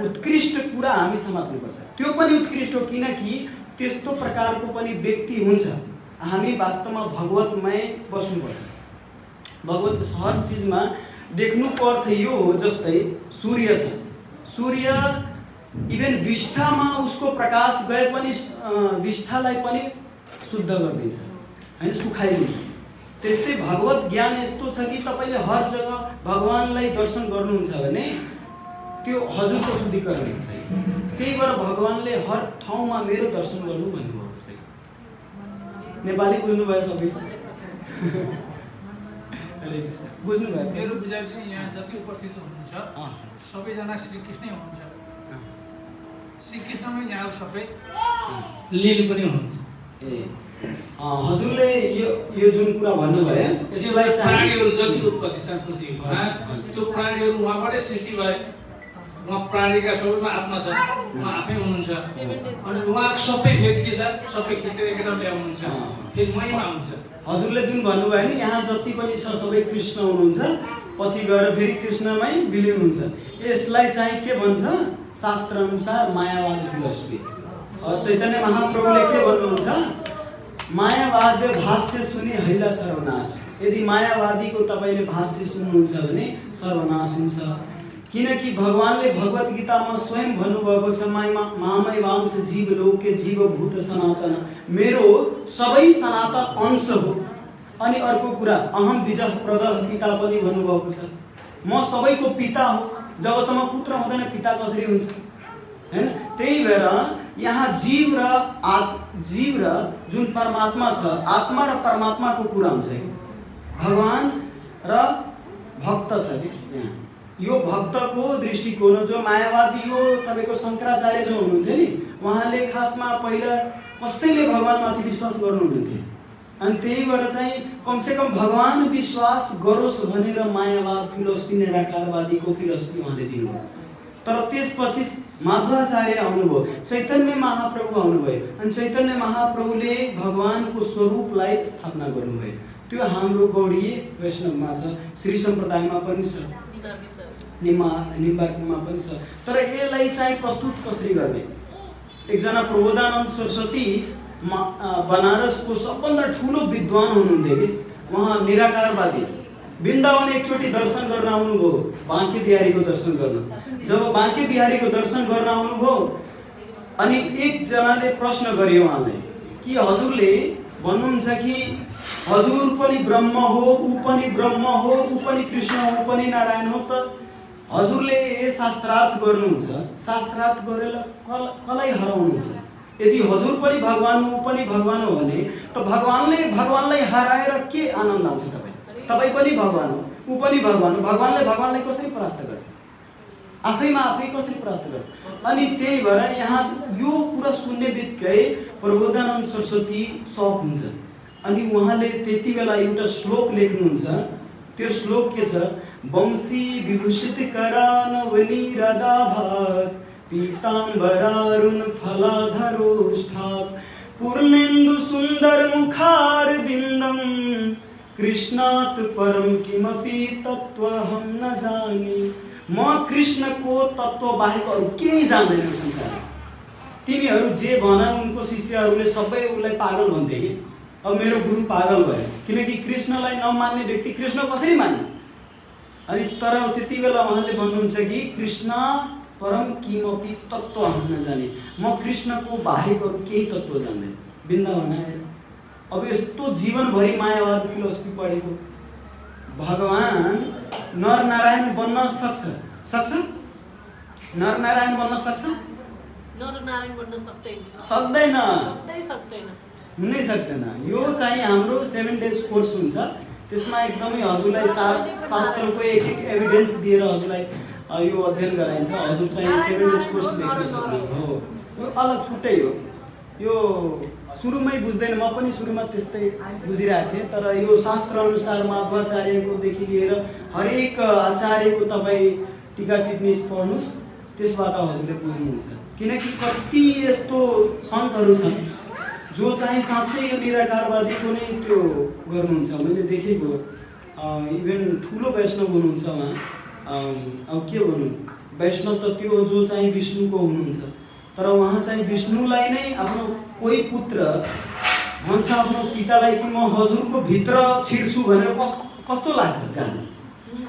उत्कृष्ट कुरा हामी समात्नुपर्छ, त्यो पनि उत्कृष्ट हो, किनकि त्यस्तो प्रकारको पनि व्यक्ति हुन्छ। हामी वास्तवमा भगवतमय बस्नुपर्छ। भगवत हर चीजमा देख्नुको अर्थ यो हो। जस्तै सूर्य छ, सूर्य इभन विष्ठामा उसको प्रकाश गए पनि विष्ठालाई पनि शुद्ध गरिदिन्छ हैन, सुखाइदिन्छ। त्यस्तै भगवत ज्ञान यस्तो छ कि तपाईले हर जग्गा भगवानलाई दर्शन गर्नुहुन्छ भने त्यो हजुरको शुद्धिकरण हुन्छ। त्यही भएर भगवानले हर ठाउँमा मेरो दर्शन गर्नु भन्नुभएको छ। नेपाली बुझ्नु भयो सबै? बुझ्नु भयो? मेरो बुझाइ चाहिँ यहाँ जति उपस्थित हुनुहुन्छ सबैजना श्रीकृष्णै हुनुहुन्छ। श्रीकृष्णमै यहाँ सबै लीन पनि हुनुहुन्छ। ए हजुरले यो जुन कुरा भन्नुभयो यसलाई प्राणीहरू जति उत्पत्ति छन् पृथ्वीमा त्यो प्राणीहरू उहाँबाटै सृष्टि भए। उहाँ प्राणीका सबैमा आत्मा छ, उहाँ आफै हुनुहुन्छ। अनि उहाँ सबै फेरि के छ, सबै खिचेर एकदम ल्याउनुहुन्छ, फेरि मैमा हुन्छ। हजुरले जुन भन्नुभयो नि यहाँ जति पनि छ सबै कृष्ण हुनुहुन्छ, पछि गएर फेरि कृष्णमै विलीन हुन्छ। यसलाई चाहिँ के भन्छ? शास्त्र अनुसार मायावाद फिलोसफी। चैतन्य महाप्रभुले के भन्नुहुन्छ? मायावाद भाष्य सुनि हैला सर्वनाश। यदि मायावादीको तपाईले भाष्य सुन्नुहुन्छ भने सर्वनाश हुन्छ। किनकि भगवानले भगवत गीतामा स्वयं भन्नुभएको छ, मामै वांश जीव लोके जीवभूत सनातन, मेरो सबै सनातन अंश हो। अनि अर्को कुरा अहम बीज प्रदः पिता पनि भन्नुभएको छ, म सबैको पिता हो। जबसम्म पुत्र हुँदैन पिता कसरी हुन्छ हैन? त्यही भएर यहाँ जीव र जुन परमात्मा छ, आत्मा र परमात्माको कुरा हुन्छ। भगवान र भक्त छ यहाँ। यो भक्तको दृष्टिकोण जो मायावादी हो, तपाईको शंकराचार्य जो हुनुहुन्थ्यो नि, उहाँले खासमा पहिला कसैले भगवानमाथि विश्वास गर्नुहुन्थ्यो। अनि त्यही भएर चाहिँ कमसेकम भगवान विश्वास गरोस् भनेर मायावाद फिलोसफी निराकारवादीको फिलोसफी उहाँले दिनुभयो। तर त्यसपछि माध्वाचार्य आउनुभयो, चैतन्य महाप्रभु आउनुभयो अनि चैतन्य महाप्रभुले भगवानको स्वरूपलाई स्थापना गर्नुभयो। त्यो हाम्रो गौडीय वैष्णवमा छ, श्री सम्प्रदायमा पनि छ, निम्बार्कमा पनि छ। तर यसलाई चाहिँ प्रस्तुत कसरी गर्ने? एकजना प्रबोधानन्द सरस्वती बनारसको सबभन्दा ठुलो विद्वान हुनुहुन्थ्यो कि, उहाँ निराकारवादी। वृन्दावन एकचोटि दर्शन गर्न आउनुभयो, बाँके बिहारीको दर्शन गर्न। जब बाँके बिहारीको दर्शन गर्न आउनुभयो अनि एकजनाले प्रश्न गर्यो उहाँलाई कि हजुरले भन्नुहुन्छ कि हजुर पनि ब्रह्म हो, ऊ पनि ब्रह्म हो, ऊ पनि कृष्ण हो, ऊ पनि नारायण हो, त हजुरले शास्त्रार्थ गर्नुहुन्छ, शास्त्रार्थ गरेर कसलाई हराउनुहुन्छ? यदि हजुर पनि भगवान हो, ऊ पनि भगवान हो भने त भगवानलाई हराएर के आनन्द आउँछ? तपाईँ पनि भगवान हो, ऊ पनि भगवान हो, भगवानलाई कसरी परास्त गर्छ? आफैमा आफै कसरी परास्त गर्छ? अनि त्यही भएर यहाँ यो कुरा सुन्ने बित्तिकै प्रबोधानन्द सरस्वती सक हुन्छ। अनि उहाँले त्यति बेला एउटा श्लोक लेख्नुहुन्छ। त्यो श्लोक के छ? वंशी विभूषित करानवनी रदाभात पीताम्बरारुण फलाधरोष्ठात् पूर्णेन्दु सुन्दर मुखार बिन्दम कृष्णात् परम किमपि तत्त्वहं न जाने। म कृष्णको तत्त्व बाहेक अरू केही जान्दैन संसारमा। तिमीहरू जे भन, उनको शिष्यहरूले सबै उसलाई पागल भन्थे कि। अब मेरो गुरु पागल भयो, किनकि कृष्णलाई नमान्ने व्यक्ति कृष्ण कसरी मान्ने? अनि तर त्यति बेला उहाँले भन्नुहुन्छ कि कृष्ण परम किमपि तत्त्वहं न जाने, म कृष्णको बाहेक अरू केही तत्त्व जान्दैन। वृन्दावन आएर अब यस्तो जीवनभरि मायावाद फिलोसफी पढेको भगवान नर नारायण बन्न सक्छ? नर नारायण बन्न सक्छ? सक्दैन, हुनै सक्दैन। यो चाहिँ हाम्रो 7 डेज कोर्स हुन्छ। त्यसमा एकदमै हजुरलाई शास्त्रको एक एभिडेन्स दिएर हजुरलाई यो अध्ययन गराइन्छ। हजुर चाहिँ 7 डेज कोर्स लेख्न सक्नुहुन्छ। हो, यो अलग छुट्टै हो। यो सुरुमै बुझ्दैन, म पनि सुरुमा त्यस्तै बुझिरहेको थिएँ। तर यो शास्त्र अनुसार माध्वाचार्यकोदेखि लिएर हरेक आचार्यको तपाईँ टीका टिप्पणी पढ्नुहोस्, त्यसबाट हजुरले बुझ्नुहुन्छ। किनकि कति यस्तो सन्तहरू छन् जो चाहिँ साँच्चै यो निराकारवादीको नै त्यो गर्नुहुन्छ। मैले देखेको इभन ठुलो वैष्णव हुनुहुन्छ उहाँ। अब के भनौँ, वैष्णव त त्यो जो चाहिँ विष्णुको हुनुहुन्छ, तर उहाँ चाहिँ विष्णुलाई नै आफ्नो कोही पुत्र भन्छ आफ्नो पितालाई कि म हजुरको भित्र छिर्छु भनेर कस्तो लाग्छ? गाली,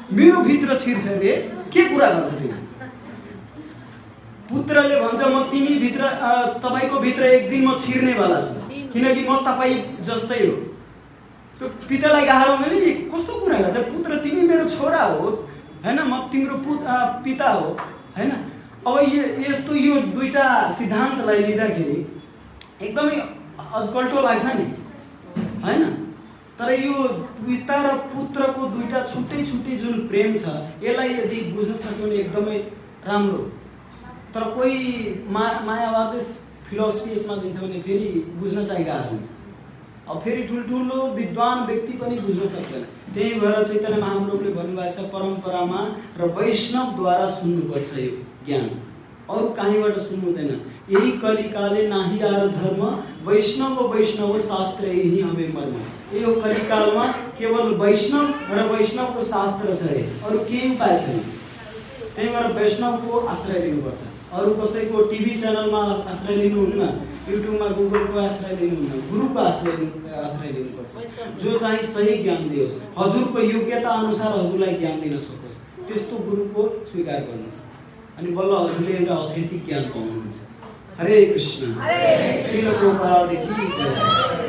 मेरो भित्र छिर्छ रे, के कुरा गर्छ तिमी? पुत्रले भन्छ म तिमी भित्र, तपाईको भित्र एक दिन म छिर्नेवाला छु, किनकि म तपाईँ जस्तै हो। त्यो पितालाई गाह्रो भने कस्तो कुरा गर्छ? पुत्र तिमी मेरो छोरा हो हैन, म तिम्रो पिता हो हैन। अब यस्तो यो दुईटा सिद्धान्तलाई लिँदाखेरि एकदमै अजकल्टो लाग्छ नि हैन। तर यो पिता र पुत्रको दुईटा छुट्टै छुट्टै जुन प्रेम छ, यसलाई यदि बुझ्न सक्यो भने एकदमै राम्रो। तर कोही मायावादी फिलोसफी यसमा दिन्छ भने फेरि बुझ्न चाहिँ गाह्रो हुन्छ। अब फेरि ठुल्ठुलो विद्वान व्यक्ति पनि बुझ्न सक्दैन। त्यही भएर चैतन्य महाप्रभुले भन्नुभएको छ परम्परामा र वैष्णवद्वारा सुन्नुपर्छ यो ज्ञान, अरू कहीँबाट सुन्नु हुँदैन। यही कलिकाले नाही आर धर्म वैष्णव शास्त्र यही हमें मर्म। यो कलिकालमा केवल वैष्णव र वैष्णवको शास्त्र छ अरे, अरू केही उपाय छैन। त्यही भएर वैष्णवको आश्रय लिनुपर्छ। अरू कसैको टिभी च्यानलमा आश्रय लिनुहुन्न, युट्युबमा गुगलको आश्रय लिनुहुन्न, गुरुको आश्रय लिनुपर्छ जो चाहिँ सही ज्ञान दियोस्, हजुरको योग्यता अनुसार हजुरलाई ज्ञान दिन सकोस्, त्यस्तो गुरुको स्वीकार गर्नुहोस्। अनि बल्ल हजुरले एउटा अथेन्टिक ज्ञान पाउनुहुन्छ। हरे कृष्ण। श्रील प्रभुपाद की जय।